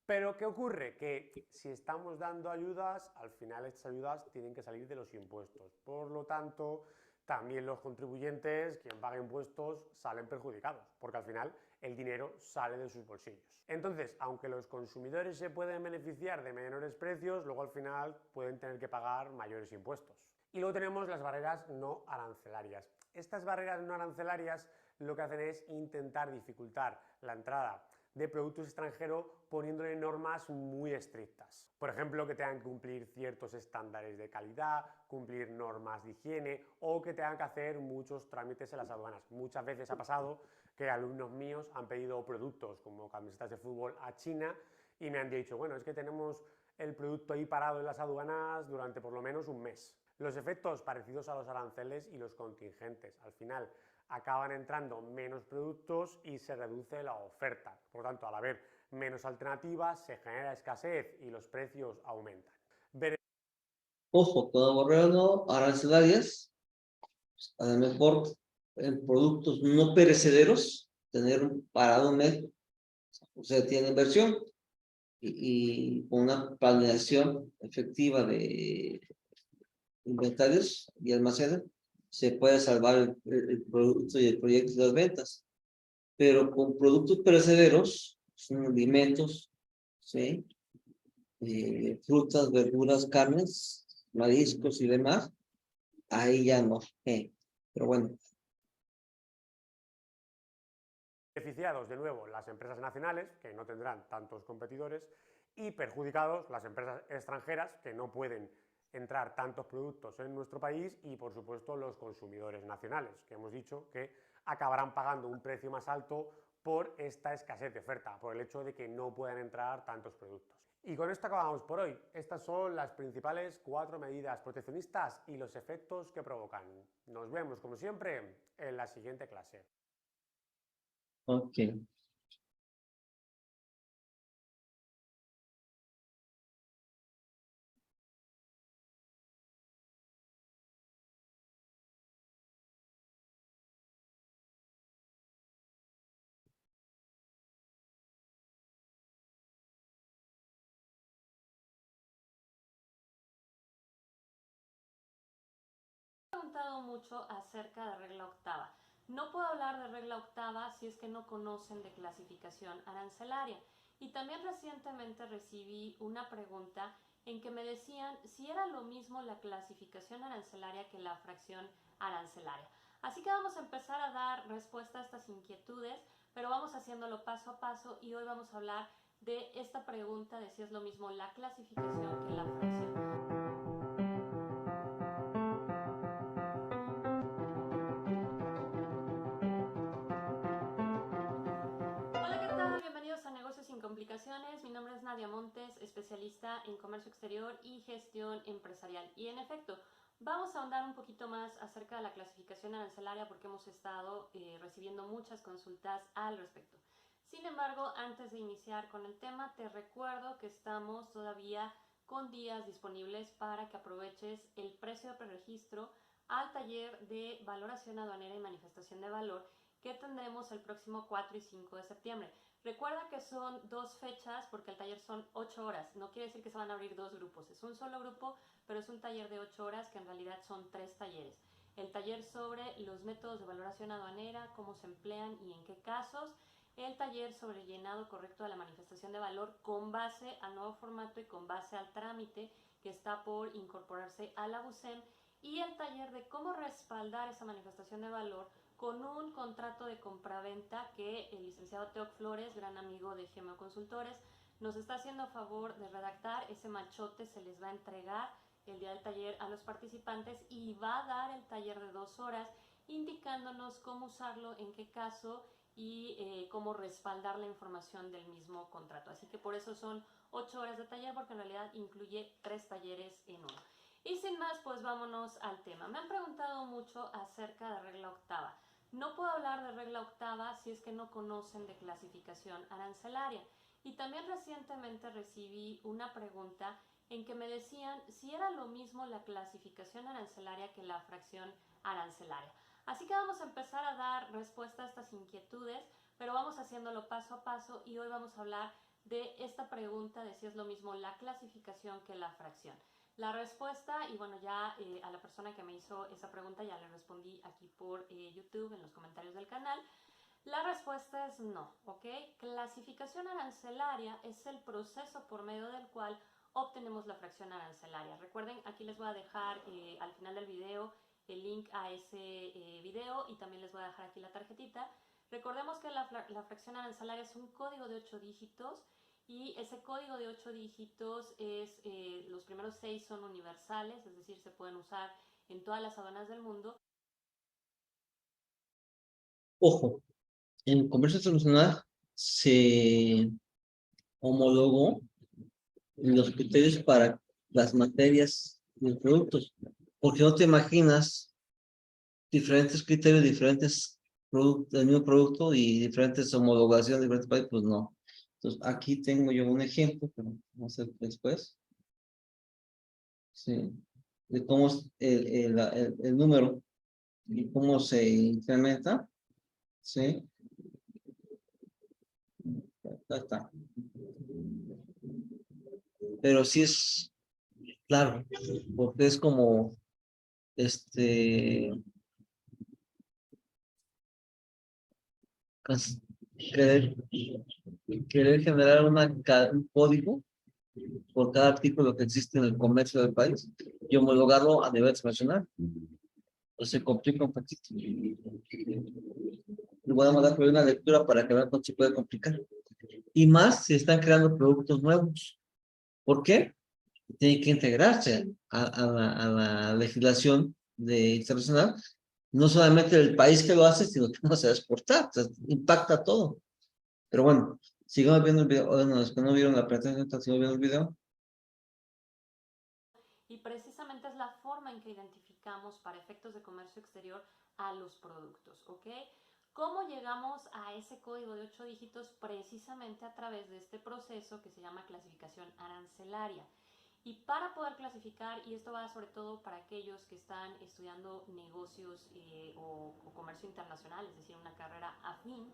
Speaker 6: Pero ¿qué ocurre? Que si estamos dando ayudas, al final estas ayudas tienen que salir de los impuestos. Por lo tanto, también los contribuyentes, quien paga impuestos, salen perjudicados, porque al final el dinero sale de sus bolsillos. Entonces, aunque los consumidores se pueden beneficiar de menores precios, luego al final pueden tener que pagar mayores impuestos. Y luego tenemos las barreras no arancelarias. Estas barreras no arancelarias lo que hacen es intentar dificultar la entrada de productos extranjeros poniéndole normas muy estrictas. Por ejemplo, que tengan que cumplir ciertos estándares de calidad, cumplir normas de higiene o que tengan que hacer muchos trámites en las aduanas. Muchas veces ha pasado que alumnos míos han pedido productos como camisetas de fútbol a China y me han dicho, bueno, es que tenemos el producto ahí parado en las aduanas durante por lo menos un mes. Los efectos parecidos a los aranceles y los contingentes. Al final acaban entrando menos productos y se reduce la oferta. Por lo tanto, al haber menos alternativas, se genera escasez y los precios aumentan.
Speaker 1: Ojo, con barreras no arancelarias, a lo mejor en productos no perecederos, tener un parado un mes, o sea, tiene inversión y con una planeación efectiva de inventarios y almacenes, se puede salvar el producto y el proyecto de las ventas. Pero con productos perecederos, son alimentos, ¿sí? Frutas, verduras, carnes, mariscos y demás, ahí ya no. Pero bueno.
Speaker 6: Beneficiados, de nuevo, las empresas nacionales, que no tendrán tantos competidores, y perjudicados las empresas extranjeras, que no pueden entrar tantos productos en nuestro país, y por supuesto los consumidores nacionales, que hemos dicho que acabarán pagando un precio más alto por esta escasez de oferta, por el hecho de que no puedan entrar tantos productos. Y con esto acabamos por hoy. Estas son las principales 4 medidas proteccionistas y los efectos que provocan. Nos vemos, como siempre, en la siguiente clase.
Speaker 1: Ok.
Speaker 8: Preguntado mucho acerca de regla octava. No puedo hablar de regla octava si es que no conocen de clasificación arancelaria. Y también recientemente recibí una pregunta en que me decían si era lo mismo la clasificación arancelaria que la fracción arancelaria. Así que vamos a empezar a dar respuesta a estas inquietudes, pero vamos haciéndolo paso a paso y hoy vamos a hablar de esta pregunta de si es lo mismo la clasificación que la fracción. Hola, ¿qué tal? Bienvenidos a Negocios sin Complicaciones. Mi nombre es Nadia Montes, especialista en comercio exterior y gestión empresarial. Y en efecto, vamos a ahondar un poquito más acerca de la clasificación arancelaria porque hemos estado recibiendo muchas consultas al respecto. Sin embargo, antes de iniciar con el tema, te recuerdo que estamos todavía con días disponibles para que aproveches el precio de preregistro al taller de valoración aduanera y manifestación de valor que tendremos el próximo 4 y 5 de septiembre. Recuerda que son 2 fechas porque el taller son 8 horas. No quiere decir que se van a abrir 2 grupos. Es un solo grupo, pero es un taller de 8 horas que en realidad son 3 talleres. El taller sobre los métodos de valoración aduanera, cómo se emplean y en qué casos. El taller sobre llenado correcto de la manifestación de valor con base al nuevo formato y con base al trámite que está por incorporarse a la BUSEM. Y el taller de cómo respaldar esa manifestación de valor con un contrato de compraventa que el licenciado Teoc Flores, gran amigo de GMO Consultores, nos está haciendo favor de redactar. Ese machote se les va a entregar el día del taller a los participantes y va a dar el taller de 2 horas indicándonos cómo usarlo, en qué caso y cómo respaldar la información del mismo contrato. Así que por eso son 8 horas de taller, porque en realidad incluye 3 talleres en uno. Y sin más, pues vámonos al tema. Me han preguntado mucho acerca de regla octava. No puedo hablar de regla octava si es que no conocen de clasificación arancelaria. Y también recientemente recibí una pregunta en que me decían si era lo mismo la clasificación arancelaria que la fracción arancelaria. Así que vamos a empezar a dar respuesta a estas inquietudes, pero vamos haciéndolo paso a paso y hoy vamos a hablar de esta pregunta de si es lo mismo la clasificación que la fracción. La respuesta, y bueno, ya a la persona que me hizo esa pregunta ya le respondí aquí por YouTube en los comentarios del canal. La respuesta es no, ¿ok? Clasificación arancelaria es el proceso por medio del cual obtenemos la fracción arancelaria. Recuerden, aquí les voy a dejar al final del video el link a ese video y también les voy a dejar aquí la tarjetita. Recordemos que la fracción arancelaria es un código de 8 dígitos y ese código de 8 dígitos es, los primeros 6 son universales, es decir, se pueden usar en todas las aduanas del mundo.
Speaker 1: Ojo, en comercio internacional se homologó los criterios para las materias y los productos, porque no te imaginas diferentes criterios, diferentes productos, del mismo producto y diferentes homologaciones de diferentes países, pues no. Entonces, aquí tengo yo un ejemplo, pero vamos a ver después, sí, de cómo es el número y cómo se incrementa, sí, ya está. Pero sí es claro, porque es como, cas- querer, querer generar un código por cada artículo que existe en el comercio del país y homologarlo a nivel nacional. Entonces se complica un poquito. Le voy a mandar por una lectura para que vean cómo se puede complicar. Y más si están creando productos nuevos. ¿Por qué? Tiene que integrarse a la legislación internacional, no solamente del país que lo hace, sino que no se va a exportar. Entonces, impacta todo. Pero bueno, sigamos viendo el video. Bueno, los que no vieron la presentación, sigamos viendo el video.
Speaker 8: Y precisamente es la forma en que identificamos para efectos de comercio exterior a los productos, ¿ok? ¿Cómo llegamos a ese código de 8 dígitos? Precisamente a través de este proceso que se llama clasificación arancelaria. Y para poder clasificar, y esto va sobre todo para aquellos que están estudiando negocios o comercio internacional, es decir, una carrera afín,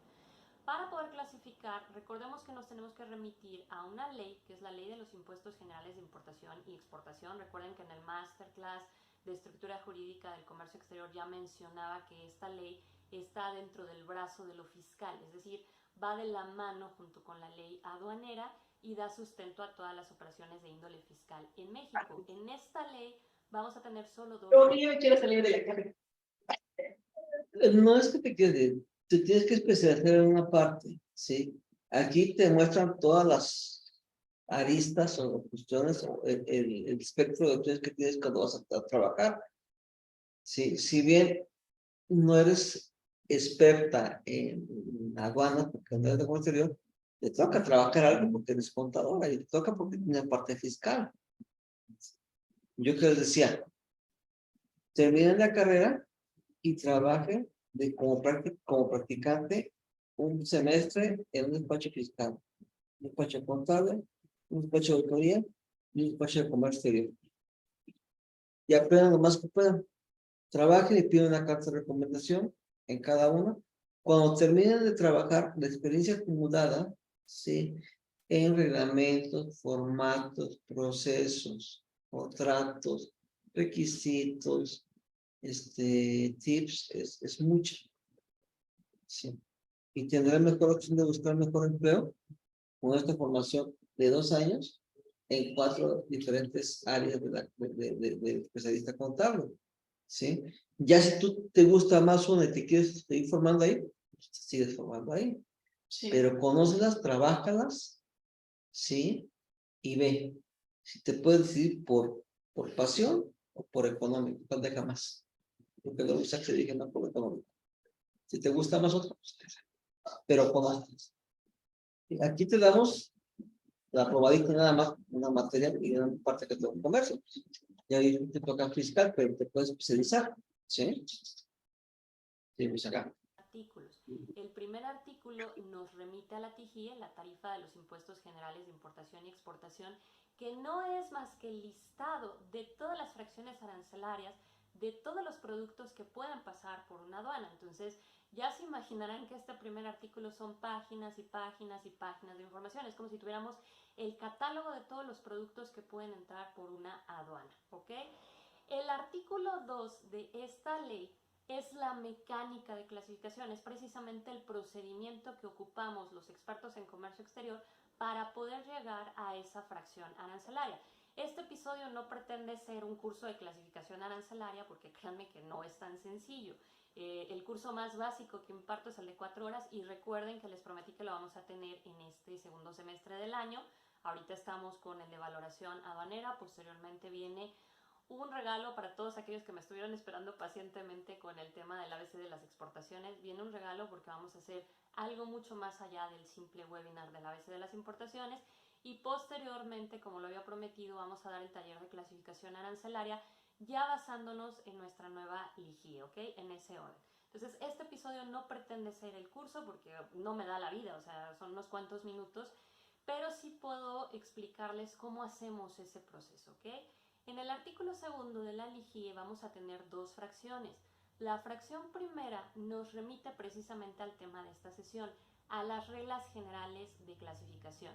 Speaker 8: para poder clasificar, recordemos que nos tenemos que remitir a una ley, que es la Ley de los Impuestos Generales de Importación y Exportación. Recuerden que en el Masterclass de Estructura Jurídica del Comercio Exterior ya mencionaba que esta ley está dentro del brazo de lo fiscal, es decir, va de la mano junto con la ley aduanera y da sustento a todas las operaciones de índole fiscal en México. En esta ley vamos a tener solo dos.
Speaker 3: Yo me quiero salir de la carrera.
Speaker 1: No es que te quede, te tienes que especializar en una parte, ¿sí? Aquí te muestran todas las aristas o cuestiones, o el espectro de opciones que tienes cuando vas a trabajar. Sí, si bien no eres experta en aduanas, porque no eres de comercio exterior, te toca trabajar algo porque eres contadora y te toca porque tiene una parte fiscal. Yo que les decía, terminen la carrera y trabajen como practicante un semestre en un despacho fiscal, un despacho contable, un despacho de auditoría y un despacho de comercio exterior. Y aprendan lo más que puedan. Trabajen y piden una carta de recomendación en cada uno. Cuando terminen de trabajar, la experiencia acumulada, ¿sí? En reglamentos, formatos, procesos, contratos, requisitos, tips, es mucho. Sí. Y tendrá mejor opción de buscar mejor empleo con esta formación de 2 años en 4 diferentes áreas de especialista contable. ¿Sí? Ya si tú te gusta más una y te quieres seguir formando ahí, pues te sigues formando ahí.
Speaker 3: Sí.
Speaker 1: Pero conócelas, trabájalas, ¿sí? Y ve si te puedes decidir por pasión o por económico. ¿Cuál deja más? Porque luego se dije no por económico. Si te gusta más otro, pues pero conoces. Aquí te damos la probadita nada más, una materia y una parte que te un comercio. Y ahí te toca fiscal, pero te puedes especializar. ¿Sí? Sí, pues acá.
Speaker 8: Artículos. El primer artículo nos remite a la TIGIE, la tarifa de los impuestos generales de importación y exportación, que no es más que el listado de todas las fracciones arancelarias de todos los productos que puedan pasar por una aduana. Entonces, ya se imaginarán que este primer artículo son páginas y páginas y páginas de información. Es como si tuviéramos el catálogo de todos los productos que pueden entrar por una aduana, ¿ok? El artículo 2 de esta ley es la mecánica de clasificación, es precisamente el procedimiento que ocupamos los expertos en comercio exterior para poder llegar a esa fracción arancelaria. Este episodio no pretende ser un curso de clasificación arancelaria porque créanme que no es tan sencillo. El curso más básico que imparto es el de 4 horas y recuerden que les prometí que lo vamos a tener en este segundo semestre del año. Ahorita estamos con el de valoración aduanera, posteriormente viene un regalo para todos aquellos que me estuvieron esperando pacientemente con el tema del ABC de las exportaciones. Viene un regalo porque vamos a hacer algo mucho más allá del simple webinar del ABC de las importaciones y posteriormente, como lo había prometido, vamos a dar el taller de clasificación arancelaria ya basándonos en nuestra nueva LIGIE, ¿ok? En ese orden. Entonces, este episodio no pretende ser el curso porque no me da la vida, o sea, son unos cuantos minutos, pero sí puedo explicarles cómo hacemos ese proceso, ¿ok? En el artículo segundo de la LIGIE vamos a tener 2 fracciones. La fracción primera nos remite precisamente al tema de esta sesión, a las reglas generales de clasificación.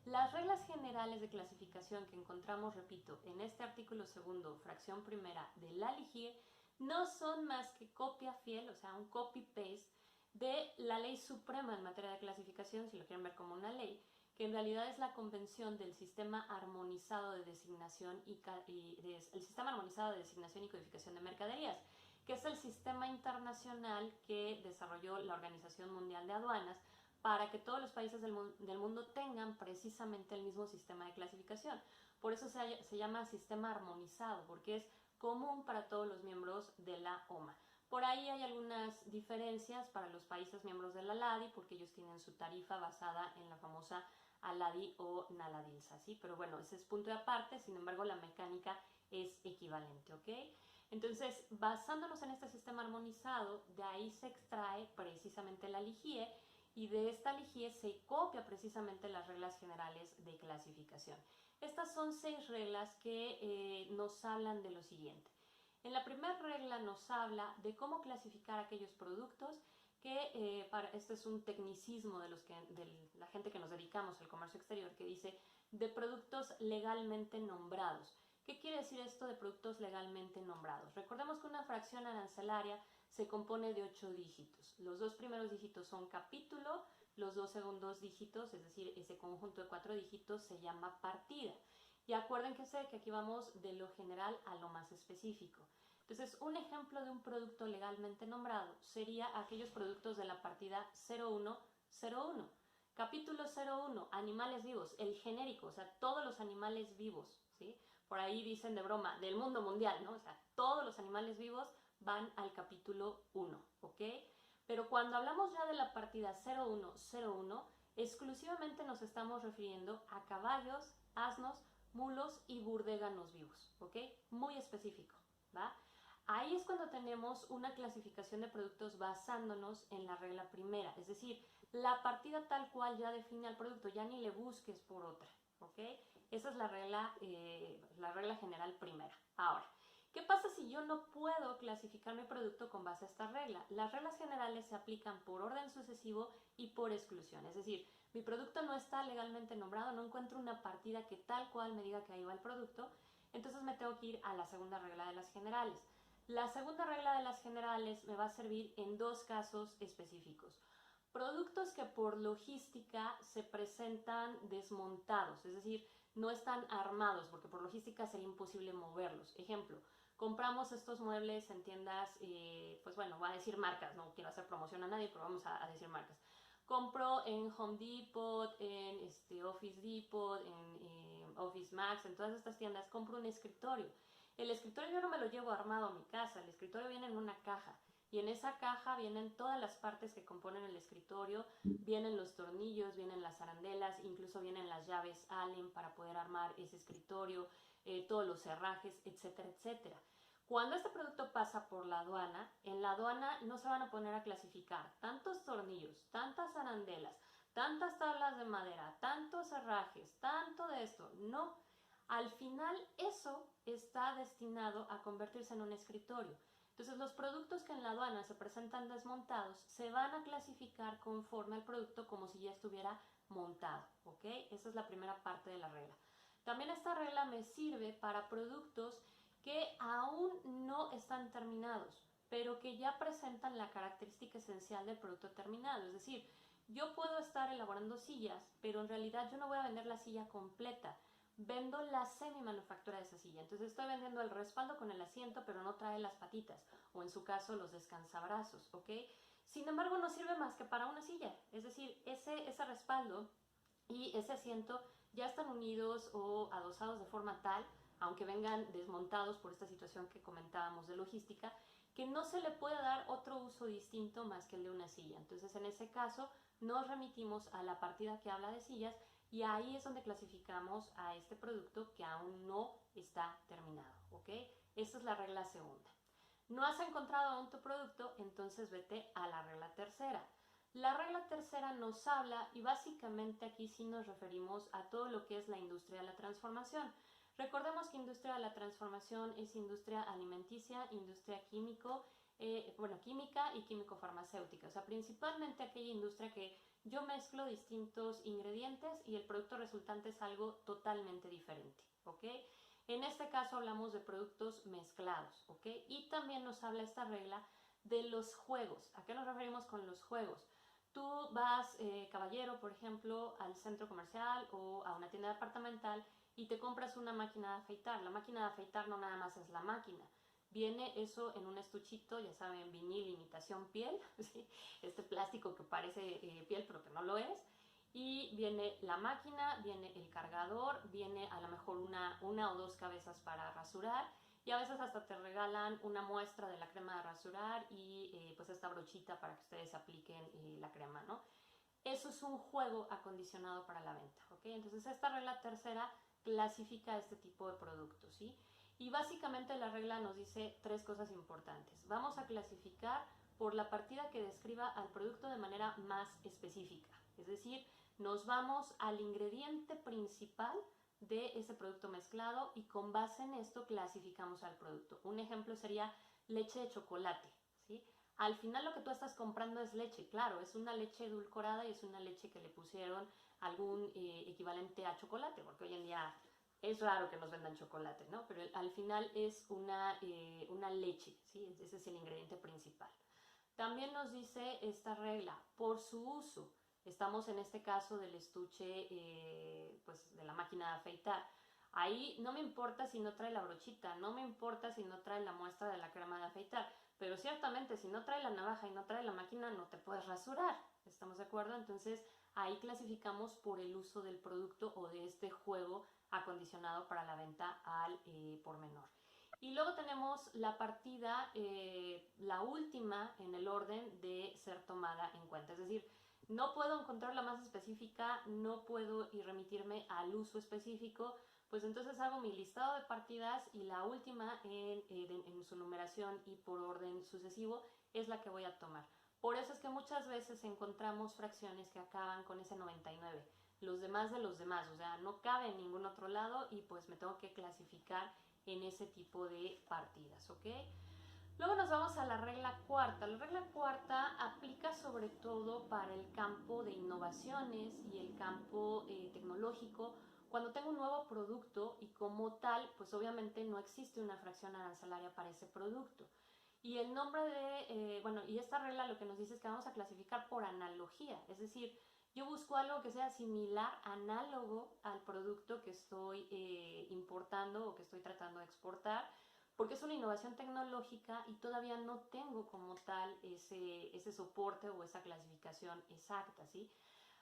Speaker 8: Las reglas generales de clasificación que encontramos, repito, en este artículo segundo, fracción primera de la LIGIE, no son más que copia fiel, o sea, un copy-paste de la ley suprema en materia de clasificación, si lo quieren ver como una ley, que en realidad es la convención del sistema armonizado de designación el sistema armonizado de designación y codificación de mercaderías, que es el sistema internacional que desarrolló la Organización Mundial de Aduanas para que todos los países del mundo tengan precisamente el mismo sistema de clasificación. Por eso se llama sistema armonizado, porque es común para todos los miembros de la OMA. Por ahí hay algunas diferencias para los países miembros de la LADI, porque ellos tienen su tarifa basada en la famosa ALADI o NALADILSA, ¿sí? Pero bueno, ese es punto de aparte, sin embargo la mecánica es equivalente, ¿ok? Entonces, basándonos en este sistema armonizado, de ahí se extrae precisamente la LIGIE y de esta LIGIE se copia precisamente las reglas generales de clasificación. Estas son 6 reglas que nos hablan de lo siguiente. En la primera regla nos habla de cómo clasificar aquellos productos que, este es un tecnicismo de la gente que nos dedicamos al comercio exterior, que dice de productos legalmente nombrados. ¿Qué quiere decir esto de productos legalmente nombrados? Recordemos que una fracción arancelaria se compone de 8 dígitos. Los 2 primeros dígitos son capítulo, los 2 segundos dígitos, es decir, ese conjunto de 4 dígitos se llama partida. Y acuérdense que aquí vamos de lo general a lo más específico. Entonces, un ejemplo de un producto legalmente nombrado sería aquellos productos de la partida 0101. Capítulo 01, animales vivos, el genérico, o sea, todos los animales vivos, ¿sí? Por ahí dicen de broma, del mundo mundial, ¿no? O sea, todos los animales vivos van al capítulo 1, ¿ok? Pero cuando hablamos ya de la partida 0101, exclusivamente nos estamos refiriendo a caballos, asnos, mulos y burdéganos vivos, ¿ok? Muy específico, ¿va? Ahí es cuando tenemos una clasificación de productos basándonos en la regla primera, es decir, la partida tal cual ya define al producto, ya ni le busques por otra, ¿ok? Esa es la regla general primera. Ahora, ¿qué pasa si yo no puedo clasificar mi producto con base a esta regla? Las reglas generales se aplican por orden sucesivo y por exclusión, es decir, mi producto no está legalmente nombrado, no encuentro una partida que tal cual me diga que ahí va el producto, entonces me tengo que ir a la segunda regla de las generales. La segunda regla de las generales me va a servir en 2 casos específicos. Productos que por logística se presentan desmontados, es decir, no están armados porque por logística sería imposible moverlos. Ejemplo, compramos estos muebles en tiendas, pues bueno, voy a decir marcas, no quiero hacer promoción a nadie, pero vamos a decir marcas. Compro en Home Depot, en Office Depot, en Office Max, en todas estas tiendas, compro un escritorio. El escritorio yo no me lo llevo armado a mi casa, el escritorio viene en una caja. Y en esa caja vienen todas las partes que componen el escritorio, vienen los tornillos, vienen las arandelas, incluso vienen las llaves Allen para poder armar ese escritorio, todos los herrajes, etcétera, etcétera. Cuando este producto pasa por la aduana, en la aduana no se van a poner a clasificar tantos tornillos, tantas arandelas, tantas tablas de madera, tantos herrajes, tanto de esto. No, al final eso está destinado a convertirse en un escritorio. Entonces los productos que en la aduana se presentan desmontados se van a clasificar conforme al producto como si ya estuviera montado, ¿ok? Esa es la primera parte de la regla. También esta regla me sirve para productos que aún no están terminados, pero que ya presentan la característica esencial del producto terminado. Es decir, yo puedo estar elaborando sillas, pero en realidad yo no voy a vender la silla completa. Vendo la semi-manufactura de esa silla. Entonces estoy vendiendo el respaldo con el asiento, pero no trae las patitas, o en su caso los descansabrazos, ¿ok? Sin embargo, no sirve más que para una silla. Es decir, ese respaldo y ese asiento ya están unidos o adosados de forma tal, aunque vengan desmontados por esta situación que comentábamos de logística, que no se le puede dar otro uso distinto más que el de una silla. Entonces, en ese caso, nos remitimos a la partida que habla de sillas y ahí es donde clasificamos a este producto que aún no está terminado, ¿ok? Esa es la regla segunda. No has encontrado aún tu producto, entonces vete a la regla tercera. La regla tercera nos habla, y básicamente aquí sí nos referimos a todo lo que es la industria de la transformación. Recordemos que industria de la transformación es industria alimenticia, industria química y químico-farmacéutica. O sea, principalmente aquella industria que yo mezclo distintos ingredientes y el producto resultante es algo totalmente diferente, ¿ok? En este caso hablamos de productos mezclados, ¿ok? Y también nos habla esta regla de los juegos. ¿A qué nos referimos con los juegos? Tú vas, caballero, por ejemplo, al centro comercial o a una tienda departamental y te compras una máquina de afeitar. La máquina de afeitar no nada más es la máquina. Viene eso en un estuchito, ya saben, vinil, imitación piel, ¿sí? Este plástico que parece piel pero que no lo es. Y viene la máquina, viene el cargador, viene a lo mejor una o dos cabezas para rasurar y a veces hasta te regalan una muestra de la crema de rasurar y pues esta brochita para que ustedes apliquen la crema, ¿no? Eso es un juego acondicionado para la venta, ¿ok? Entonces esta regla tercera clasifica este tipo de productos, ¿sí? Y básicamente la regla nos dice 3 cosas importantes. Vamos a clasificar por la partida que describa al producto de manera más específica, es decir, nos vamos al ingrediente principal de ese producto mezclado y con base en esto clasificamos al producto. Un ejemplo sería leche de chocolate, ¿sí? Al final lo que tú estás comprando es leche, claro, es una leche edulcorada y es una leche que le pusieron algún equivalente a chocolate, porque hoy en día Es raro que nos vendan chocolate, ¿no? Pero al final es una leche, ¿sí? Ese es el ingrediente principal. También nos dice esta regla, por su uso. Estamos en este caso del estuche, pues de la máquina de afeitar. Ahí no me importa si no trae la brochita, no me importa si no trae la muestra de la crema de afeitar, pero ciertamente si no trae la navaja y no trae la máquina no te puedes rasurar, ¿estamos de acuerdo? Entonces ahí clasificamos por el uso del producto o de este juego acondicionado para la venta al por menor. Y luego tenemos la partida, la última en el orden de ser tomada en cuenta, es decir, no puedo encontrar la más específica, no puedo ir remitirme al uso específico, pues entonces hago mi listado de partidas y la última en su numeración y por orden sucesivo es la que voy a tomar. Por eso es que muchas veces encontramos fracciones que acaban con ese 99, los demás de los demás, o sea, no cabe en ningún otro lado y pues me tengo que clasificar en ese tipo de partidas, ¿ok? Luego nos vamos a la regla cuarta. La regla cuarta aplica sobre todo para el campo de innovaciones y el campo tecnológico, cuando tengo un nuevo producto y como tal, pues obviamente no existe una fracción arancelaria para ese producto. Y el nombre de, y esta regla lo que nos dice es que vamos a clasificar por analogía, es decir, yo busco algo que sea similar, análogo al producto que estoy importando o que estoy tratando de exportar, porque es una innovación tecnológica y todavía no tengo como tal ese soporte o esa clasificación exacta, ¿sí?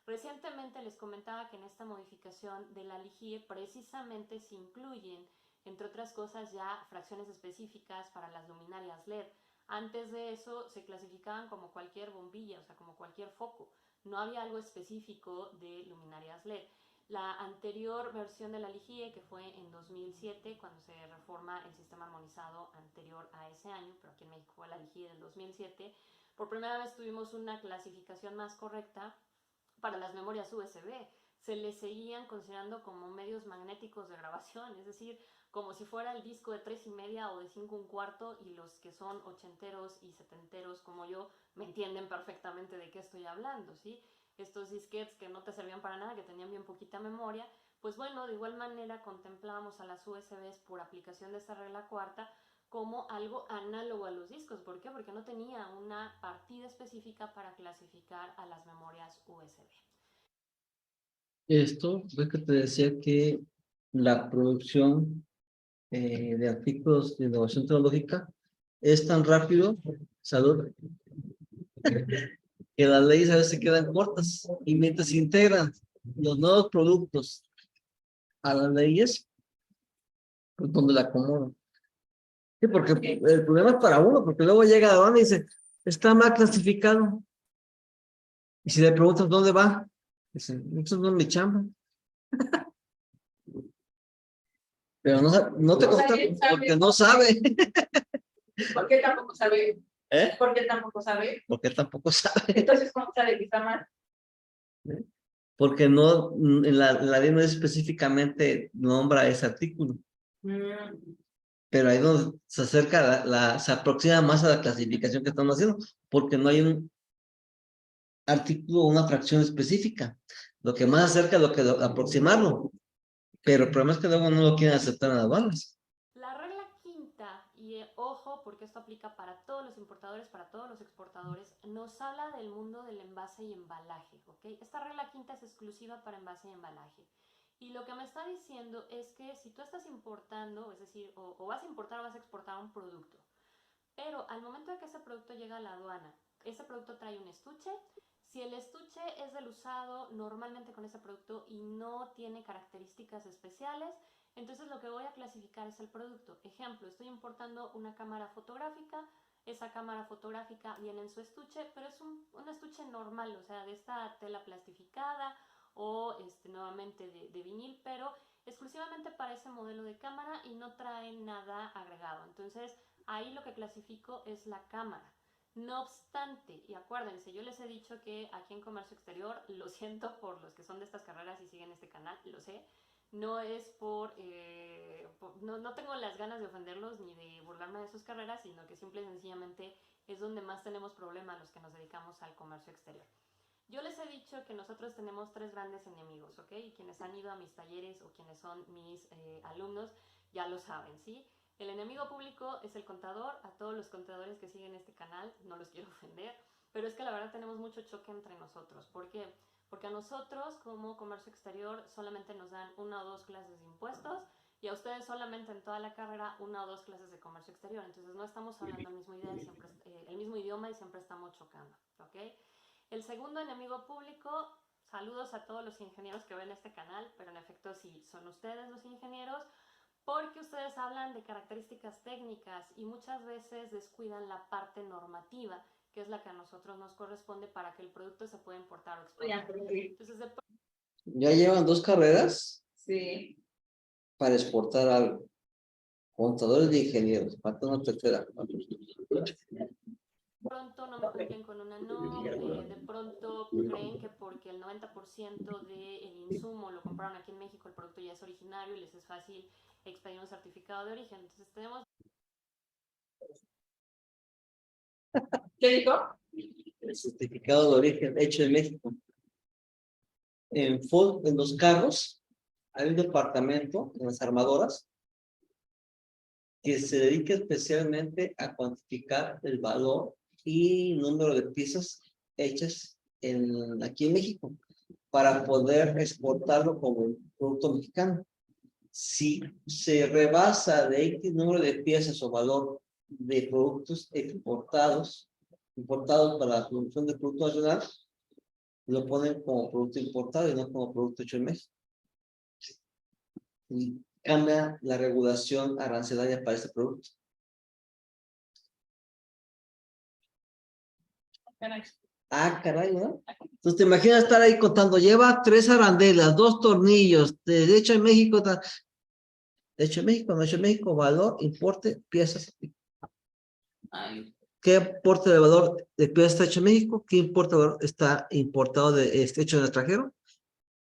Speaker 8: Recientemente les comentaba que en esta modificación de la LIGIE precisamente se incluyen, entre otras cosas, ya fracciones específicas para las luminarias LED. Antes de eso se clasificaban como cualquier bombilla, o sea, como cualquier foco. No había algo específico de luminarias LED. La anterior versión de la LIGIE, que fue en 2007, cuando se reforma el sistema armonizado anterior a ese año, pero aquí en México fue la LIGIE del 2007, por primera vez tuvimos una clasificación más correcta para las memorias USB. Se les seguían considerando como medios magnéticos de grabación, es decir, como si fuera el disco de 3,5 o de 5 1/4, y los que son ochenteros y setenteros como yo me entienden perfectamente de qué estoy hablando, ¿sí? Estos disquetes que no te servían para nada, que tenían bien poquita memoria, pues bueno, de igual manera contemplábamos a las USBs por aplicación de esta regla cuarta como algo análogo a los discos. ¿Por qué? Porque no tenía una partida específica para clasificar a las memorias USB.
Speaker 1: Esto, ves que te decía que la producción de artículos de innovación tecnológica es tan rápido, salud, que las leyes a veces se quedan cortas y mientras se integran los nuevos productos a las leyes, pues donde la acomodan. Sí, porque el problema es para uno, porque luego llega a aduana y dice, está mal clasificado. Y si le preguntas dónde va, dice, eso no es mi chamba. Pero no te contesta porque no sabe.
Speaker 3: ¿Por qué tampoco sabe?
Speaker 1: ¿Eh?
Speaker 3: ¿Por qué tampoco sabe?
Speaker 1: Porque tampoco sabe.
Speaker 3: Entonces, ¿cómo sabe que está mal?
Speaker 1: Porque no, en la ley no específicamente nombra ese artículo. Pero ahí donde se acerca, se aproxima más a la clasificación que estamos haciendo, porque no hay un artículo o una fracción específica. Lo que más acerca es lo que aproximarlo. Pero el problema es que luego no lo quieren aceptar en aduanas.
Speaker 8: La regla quinta, y ojo porque esto aplica para todos los importadores, para todos los exportadores, nos habla del mundo del envase y embalaje, ¿ok? Esta regla quinta es exclusiva para envase y embalaje. Y lo que me está diciendo es que si tú estás importando, es decir, o vas a importar o vas a exportar un producto, pero al momento de que ese producto llega a la aduana, ese producto trae un estuche. Si el estuche es del usado normalmente con ese producto y no tiene características especiales, entonces lo que voy a clasificar es el producto. Ejemplo, estoy importando una cámara fotográfica, esa cámara fotográfica viene en su estuche, pero es un estuche normal, o sea, de esta tela plastificada o nuevamente de vinil, pero exclusivamente para ese modelo de cámara y no trae nada agregado. Entonces, ahí lo que clasifico es la cámara. No obstante, y acuérdense, yo les he dicho que aquí en Comercio Exterior, lo siento por los que son de estas carreras y siguen este canal, lo sé, no es no tengo las ganas de ofenderlos ni de burlarme de sus carreras, sino que simple y sencillamente es donde más tenemos problemas los que nos dedicamos al comercio exterior. Yo les he dicho que nosotros tenemos 3 grandes enemigos, ¿ok? Y quienes han ido a mis talleres o quienes son mis alumnos ya lo saben, ¿sí? El enemigo público es el contador. A todos los contadores que siguen este canal, no los quiero ofender, pero es que la verdad tenemos mucho choque entre nosotros. ¿Por qué? Porque a nosotros como comercio exterior solamente nos dan 1 o 2 clases de impuestos y a ustedes solamente en toda la carrera 1 o 2 clases de comercio exterior. Entonces no estamos hablando el mismo idioma y siempre estamos chocando, ¿ok? El segundo enemigo público, saludos a todos los ingenieros que ven este canal, pero en efecto sí, son ustedes los ingenieros, porque ustedes hablan de características técnicas y muchas veces descuidan la parte normativa, que es la que a nosotros nos corresponde para que el producto se pueda importar o exportar. Entonces,
Speaker 1: Ya llevan 2 carreras
Speaker 3: Sí.
Speaker 1: para exportar algo. Contadores de ingenieros, falta una tercera.
Speaker 8: Pronto no me cumplen con una NOM, de pronto creen que porque el 90% del insumo lo compraron aquí en México, el producto ya es originario y les es fácil expedir un certificado de origen. Entonces tenemos...
Speaker 3: ¿Qué dijo?
Speaker 1: El certificado de origen hecho en México. En los carros hay un departamento en las armadoras que se dedica especialmente a cuantificar el valor y número de piezas hechas aquí en México para poder exportarlo como un producto mexicano. Si se rebasa de X número de piezas o valor de productos importados para la producción de producto nacional, lo ponen como producto importado y no como producto hecho en México. Y cambia la regulación arancelaria para este producto. Caray, ¿no? Entonces te imaginas estar ahí contando, lleva 3 arandelas, 2 tornillos, de hecho en México, de hecho en México, no hecho en México, valor, importe, piezas.
Speaker 3: Ay.
Speaker 1: ¿Qué importe de valor de piezas está hecho en México? ¿Qué importe de valor está importado hecho en el extranjero?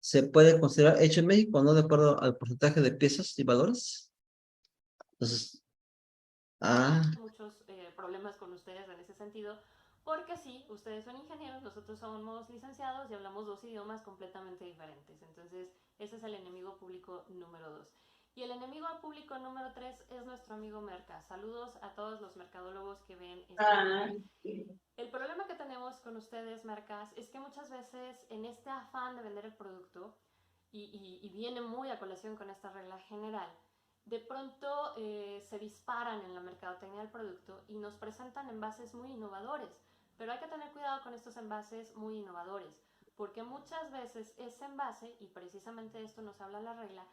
Speaker 1: ¿Se puede considerar hecho en México, no de acuerdo al porcentaje de piezas y valores? Entonces,
Speaker 8: muchos problemas con ustedes en ese sentido, porque sí, ustedes son ingenieros, nosotros somos licenciados y hablamos 2 idiomas completamente diferentes. Entonces, ese es el enemigo público número 2. Y el enemigo público número 3 es nuestro amigo Merca. Saludos a todos los mercadólogos que ven este canal. El problema que tenemos con ustedes, Mercas, es que muchas veces en este afán de vender el producto, y viene muy a colación con esta regla general, de pronto se disparan en la mercadotecnia del producto y nos presentan envases muy innovadores. Pero hay que tener cuidado con estos envases muy innovadores, porque muchas veces ese envase, y precisamente de esto nos habla la regla,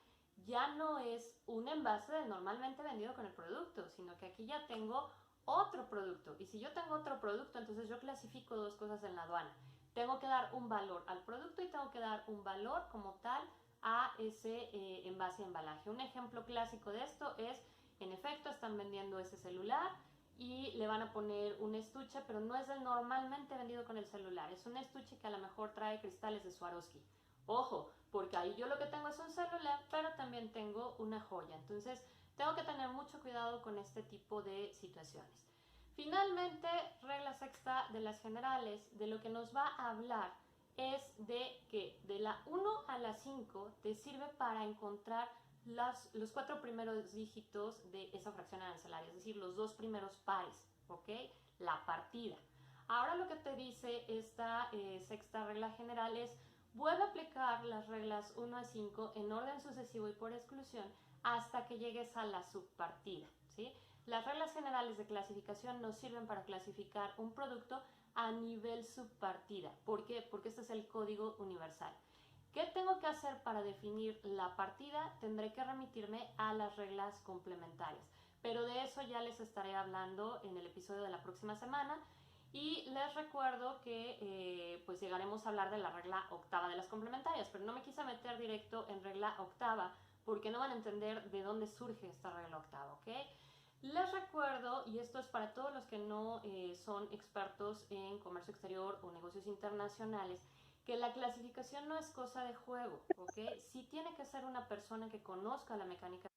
Speaker 8: ya no es un envase normalmente vendido con el producto, sino que aquí ya tengo otro producto. Y si yo tengo otro producto, entonces yo clasifico 2 cosas en la aduana. Tengo que dar un valor al producto y tengo que dar un valor como tal a ese envase de embalaje. Un ejemplo clásico de esto es, en efecto, están vendiendo ese celular y le van a poner un estuche, pero no es el normalmente vendido con el celular. Es un estuche que a lo mejor trae cristales de Swarovski. Ojo, porque ahí yo lo que tengo es un celular, pero también tengo una joya. Entonces, tengo que tener mucho cuidado con este tipo de situaciones. Finalmente, regla sexta de las generales, de lo que nos va a hablar es de que de la 1 a la 5 te sirve para encontrar los 4 primeros dígitos de esa fracción arancelaria, es decir, los 2 primeros pares, ¿ok? La partida. Ahora lo que te dice esta sexta regla general es: vuelve a aplicar las reglas 1 a 5 en orden sucesivo y por exclusión hasta que llegues a la subpartida, ¿sí? Las reglas generales de clasificación nos sirven para clasificar un producto a nivel subpartida. ¿Por qué? Porque este es el código universal. ¿Qué tengo que hacer para definir la partida? Tendré que remitirme a las reglas complementarias, pero de eso ya les estaré hablando en el episodio de la próxima semana. Y les recuerdo que pues llegaremos a hablar de la regla octava de las complementarias, pero no me quise meter directo en regla octava porque no van a entender de dónde surge esta regla octava, ¿ok? Les recuerdo, y esto es para todos los que no son expertos en comercio exterior o negocios internacionales, que la clasificación no es cosa de juego, ¿ok? Sí tiene que ser una persona que conozca la mecánica.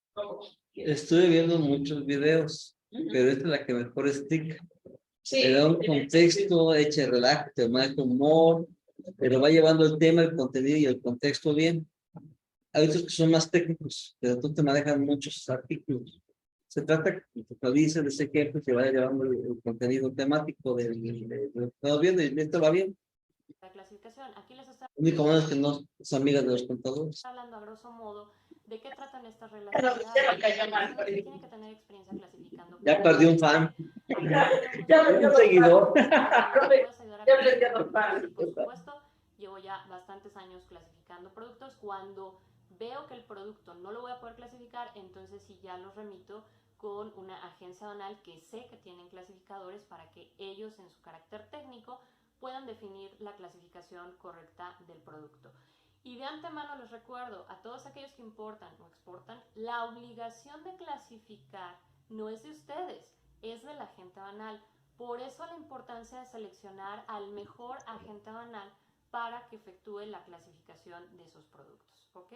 Speaker 1: Estuve viendo muchos videos, pero esta es la que mejor explica. Te da un contexto, echa relax, te maneja humor, pero va llevando el tema, el contenido y el contexto bien. Hay otros que son más técnicos, pero tú te manejas muchos artículos. Se trata que te dices de ese ejemplo que vaya llevando el contenido temático de lo que estamos viendo y esto va bien.
Speaker 8: La clasificación, aquí les está
Speaker 1: Lo único malo es que no son amigas de los contadores.
Speaker 8: hablando a grosso modo de qué tratan estas
Speaker 3: Pero
Speaker 8: relaciones.
Speaker 3: ya me cayó mal.
Speaker 8: Tienen que tener experiencia clasificando.
Speaker 1: Ya perdí un fan.
Speaker 3: Ya me dio
Speaker 1: Un seguidor.
Speaker 8: Puedes ayudar a
Speaker 3: Ya me dio
Speaker 8: clasificar.
Speaker 3: los
Speaker 8: Por supuesto, llevo ya bastantes años clasificando productos. Cuando veo que el producto no lo voy a poder clasificar, entonces sí ya los remito con una agencia aduanal que sé que tienen clasificadores para que ellos en su carácter técnico puedan definir la clasificación correcta del producto. Y de antemano les recuerdo a todos aquellos que importan o exportan, la obligación de clasificar no es de ustedes, es del agente aduanal. Por eso la importancia de seleccionar al mejor agente aduanal para que efectúe la clasificación de esos productos, ¿ok?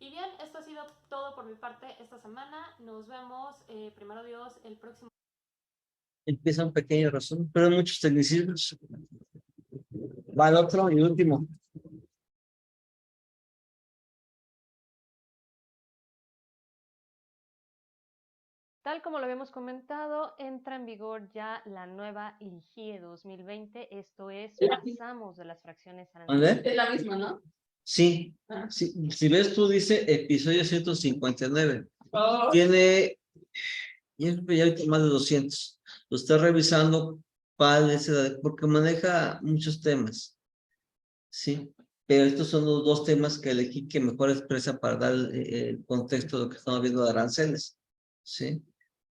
Speaker 8: Y bien, esto ha sido todo por mi parte esta semana. Nos vemos, primero Dios, el próximo.
Speaker 1: Empieza un pequeño resumen, pero hay muchos tecnicismos. Va el otro y último.
Speaker 8: Tal como lo habíamos comentado, entra en vigor ya la nueva IGIE 2020, esto es, pasamos de las fracciones arancelarias.
Speaker 3: Es la misma, ¿no?
Speaker 1: Sí,
Speaker 3: Ah.
Speaker 1: sí, si ves tú dice episodio 159.
Speaker 3: Oh,
Speaker 1: Tiene ya hay más de 200. Lo está revisando porque maneja muchos temas. Sí, pero estos son los dos temas que elegí que mejor expresa para dar el contexto de lo que estamos viendo de aranceles. Sí,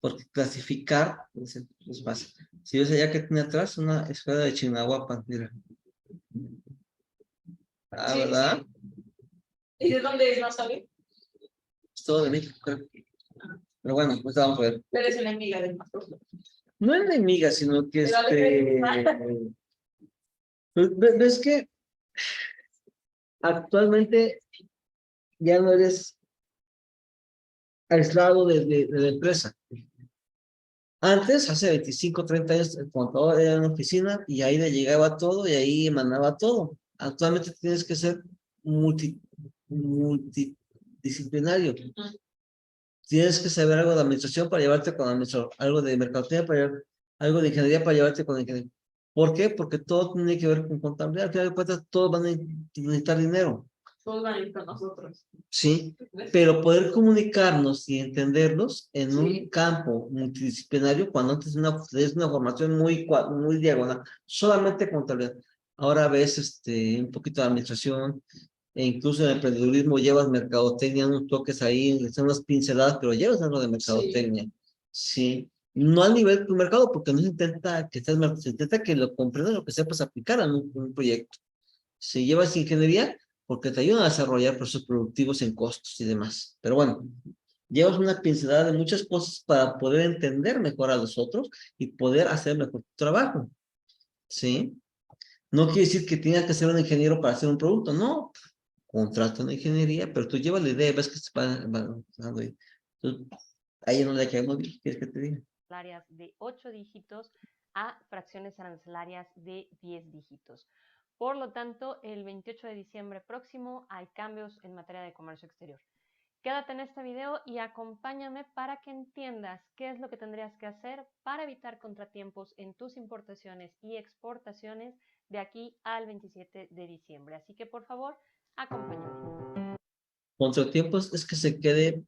Speaker 1: porque clasificar es fácil. Si ves allá que tiene atrás una esfera de Chignahuapan, mira. Ah,
Speaker 3: sí,
Speaker 1: ¿verdad?
Speaker 3: sí. ¿Y de dónde es? ¿No sabe?
Speaker 1: Es todo de México, creo. Pero bueno, pues vamos a ver.
Speaker 3: Eres enemiga del pastor.
Speaker 1: No es enemiga, sino que
Speaker 3: Pero
Speaker 1: ves que actualmente ya no eres aislado de la empresa. Antes, hace 25, 30 años, el contador era en una oficina y ahí le llegaba todo y ahí emanaba todo. Actualmente tienes que ser multidisciplinario. Tienes que saber algo de administración para llevarte con administración, algo de mercadotecnia para llevar, algo de ingeniería para llevarte con ingeniería. ¿Por qué? Porque todo tiene que ver con contabilidad. Al final de cuentas, todos van a necesitar dinero.
Speaker 3: todos van a ir con nosotros.
Speaker 1: Sí, pero poder comunicarnos y entendernos en
Speaker 3: Sí.
Speaker 1: un campo multidisciplinario, cuando antes es una formación muy diagonal, solamente contabilidad. Ahora ves un poquito de administración, e incluso en el emprendedurismo llevas mercadotecnia, unos toques ahí, son unas pinceladas, pero llevas algo de mercadotecnia. Sí. No al nivel de tu mercado, porque no se intenta que se intenta que lo comprendas, lo que sepas aplicar en un proyecto. Si llevas ingeniería, porque te ayudan a desarrollar procesos productivos en costos y demás. Pero bueno, llevas una pincelada de muchas cosas para poder entender mejor a los otros y poder hacer mejor tu trabajo. ¿Sí? No quiere decir que tengas que ser un ingeniero para hacer un producto, no. Contrata una ingeniería, pero tú llevas la idea, ves que se van dando ahí. Entonces, ahí no le caemos bien, ¿quieres que te diga?
Speaker 8: De 8 dígitos a fracciones arancelarias de 10 dígitos. Por lo tanto, el 28 de diciembre próximo hay cambios en materia de comercio exterior. Quédate en este video y acompáñame para que entiendas qué es lo que tendrías que hacer para evitar contratiempos en tus importaciones y exportaciones de aquí al 27 de diciembre. Así que por favor, acompáñame.
Speaker 1: Contratiempos es que se quede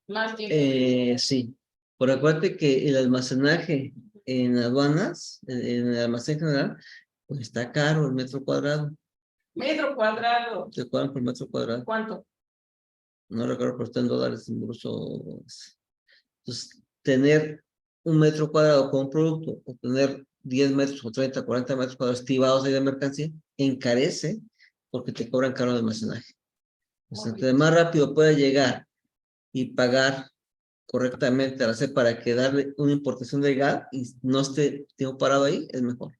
Speaker 3: Más tiempo.
Speaker 1: sí, por acuérdate que el almacenaje en aduanas, en el almacén general, pues está caro el metro cuadrado.
Speaker 3: Metro cuadrado.
Speaker 1: Te cobran por metro cuadrado.
Speaker 3: ¿Cuánto?
Speaker 1: No recuerdo, pero está en dólares incluso. Entonces, tener un metro cuadrado con un producto, o tener 10 metros o 30, 40 metros cuadrados activados ahí de mercancía, encarece porque te cobran caro el almacenaje. Entonces, entre más rápido pueda llegar y pagar correctamente al hacer para que darle una importación legal y no esté tiempo parado ahí, es mejor.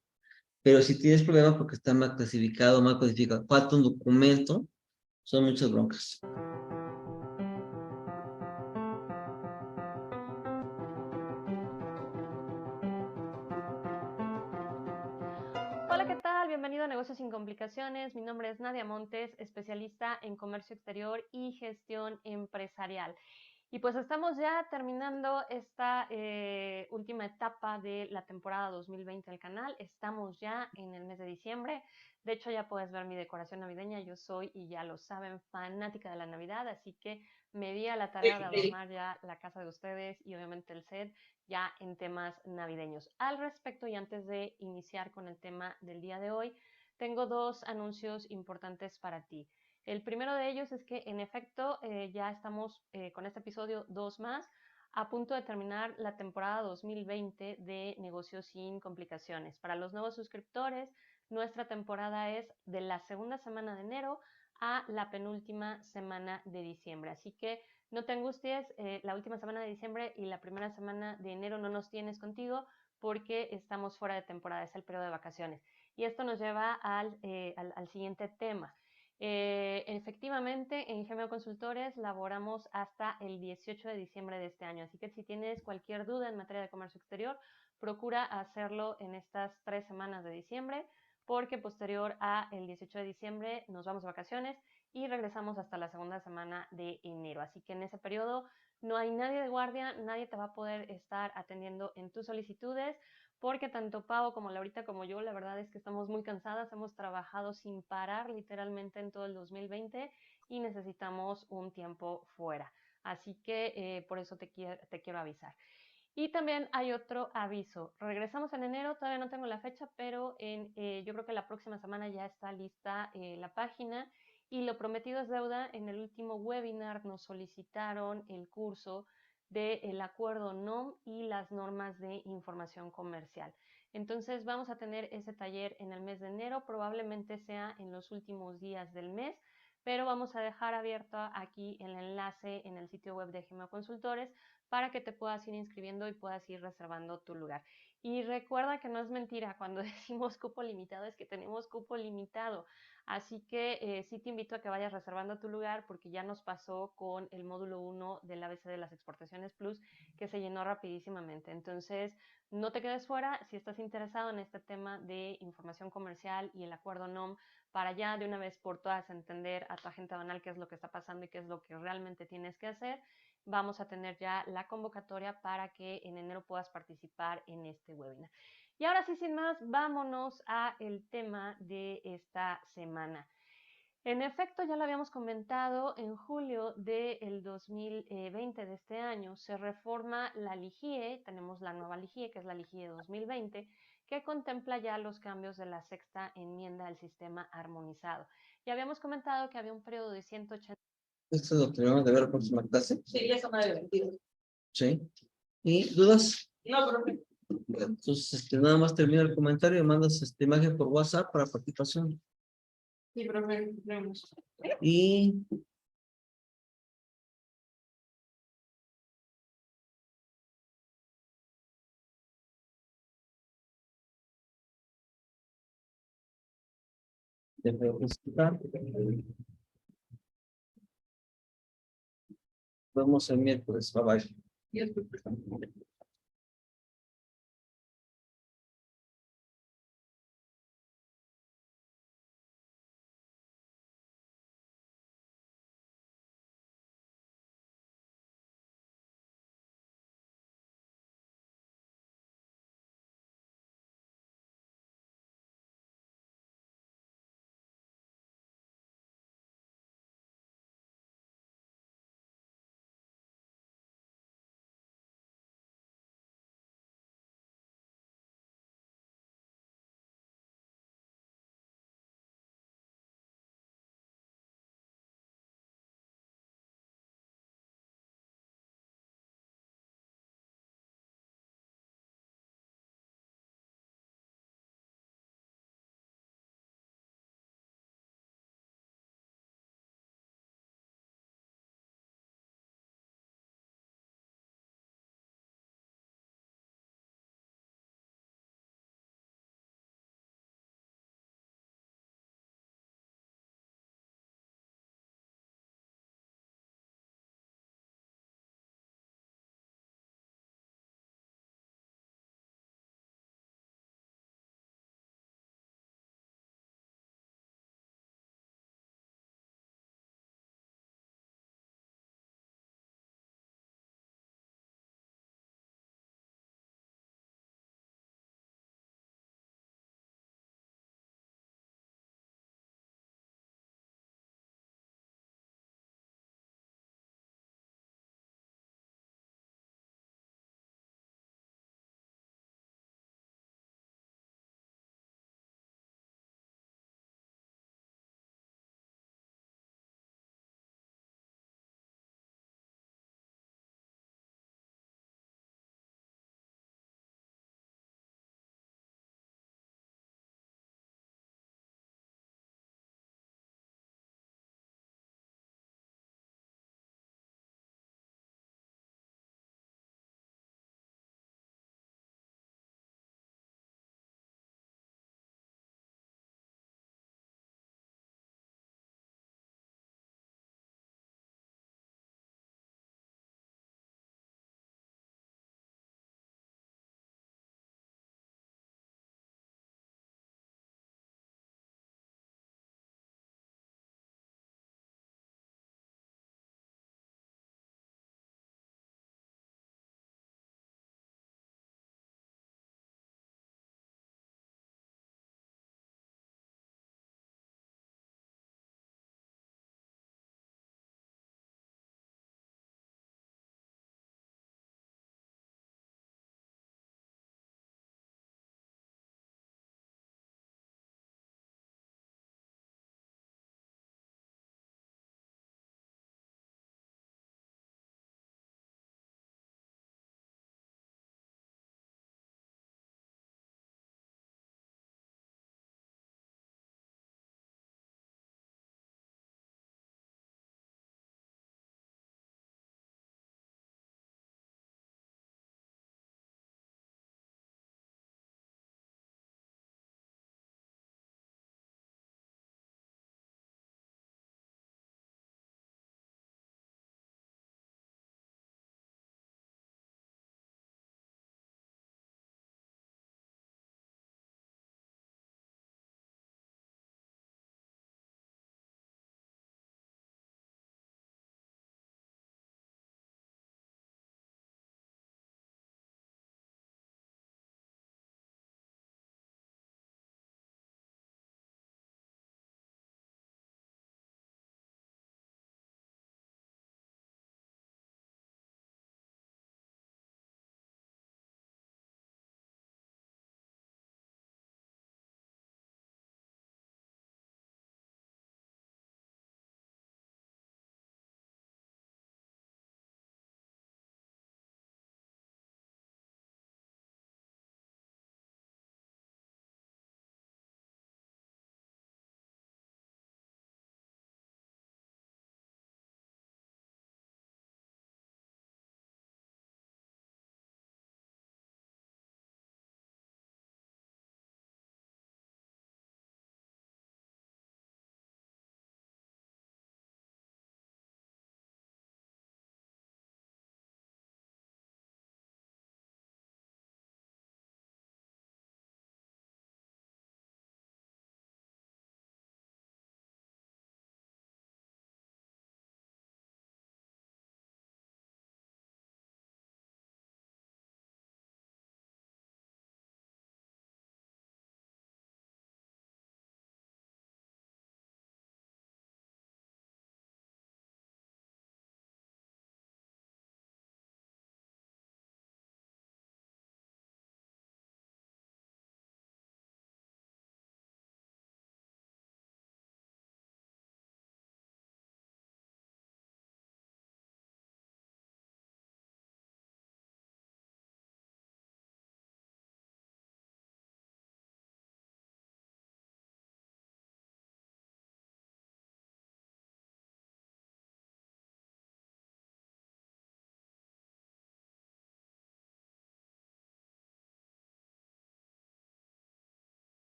Speaker 1: Pero si tienes problemas porque está mal clasificado, mal codificado, falta un documento, son muchas broncas.
Speaker 8: Hola, ¿qué tal? Bienvenidos. bienvenido a Negocios sin Complicaciones. Mi nombre es Nadia Montes, especialista en comercio exterior y gestión empresarial. Y pues estamos ya terminando esta última etapa de la temporada 2020 del canal. Estamos ya en el mes de diciembre. De hecho, ya puedes ver mi decoración navideña. Yo soy, y ya lo saben, fanática de la Navidad, así que me di a la tarea de adornar ya la casa de ustedes y obviamente el set ya en temas navideños. Al respecto, y antes de iniciar con el tema del día de hoy, tengo dos anuncios importantes para ti. El primero de ellos es que en efecto ya estamos con este episodio 2 más a punto de terminar la temporada 2020 de Negocios sin Complicaciones. Para los nuevos suscriptores, nuestra temporada es de la segunda semana de enero a la penúltima semana de diciembre. Así que no te angusties, la última semana de diciembre y la primera semana de enero no nos tienes contigo porque estamos fuera de temporada, es el periodo de vacaciones. Y esto nos lleva al siguiente tema. Efectivamente, en GMO Consultores laboramos hasta el 18 de diciembre de este año, así que si tienes cualquier duda en materia de comercio exterior, procura hacerlo en estas 3 semanas de diciembre, porque posterior a el 18 de diciembre nos vamos de vacaciones y regresamos hasta la segunda semana de enero. Así que en ese periodo no hay nadie de guardia, nadie te va a poder estar atendiendo en tus solicitudes, porque tanto Pau como Laurita como yo, la verdad es que estamos muy cansadas, hemos trabajado sin parar literalmente en todo el 2020 y necesitamos un tiempo fuera. Así que por eso te quiero avisar. Y también hay otro aviso. Regresamos en enero, todavía no tengo la fecha, pero yo creo que la próxima semana ya está lista la página. Y lo prometido es deuda. En el último webinar nos solicitaron el curso del acuerdo NOM y las normas de información comercial. Entonces vamos a tener ese taller en el mes de enero, probablemente sea en los últimos días del mes, pero vamos a dejar abierto aquí el enlace en el sitio web de GMO Consultores para que te puedas ir inscribiendo y puedas ir reservando tu lugar. Y recuerda que no es mentira, cuando decimos cupo limitado es que tenemos cupo limitado. Así que sí te invito a que vayas reservando tu lugar porque ya nos pasó con el módulo 1 del ABC de las Exportaciones Plus que se llenó rapidísimamente. Entonces, no te quedes fuera si estás interesado en este tema de información comercial y el acuerdo NOM para ya de una vez por todas entender a tu agente aduanal qué es lo que está pasando y qué es lo que realmente tienes que hacer. Vamos a tener ya la convocatoria para que en enero puedas participar en este webinar. Y ahora sí, sin más, vámonos a el tema de esta semana. En efecto, ya lo habíamos comentado, en julio del 2020 de este año se reforma la LIGIE, tenemos la nueva LIGIE, que es la LIGIE 2020, que contempla ya los cambios de la sexta enmienda del sistema armonizado. Ya habíamos comentado que había un periodo de 180.
Speaker 1: Esto es lo que debemos de ver la próxima clase.
Speaker 3: Sí, eso me ha divertido.
Speaker 1: Sí. ¿Y dudas?
Speaker 3: No, profe.
Speaker 1: Entonces, nada más termina el comentario y mandas esta imagen por WhatsApp para participación.
Speaker 3: Sí, profe, vemos.
Speaker 1: Y vemos el miércoles. Bye bye.
Speaker 3: Dios, profe.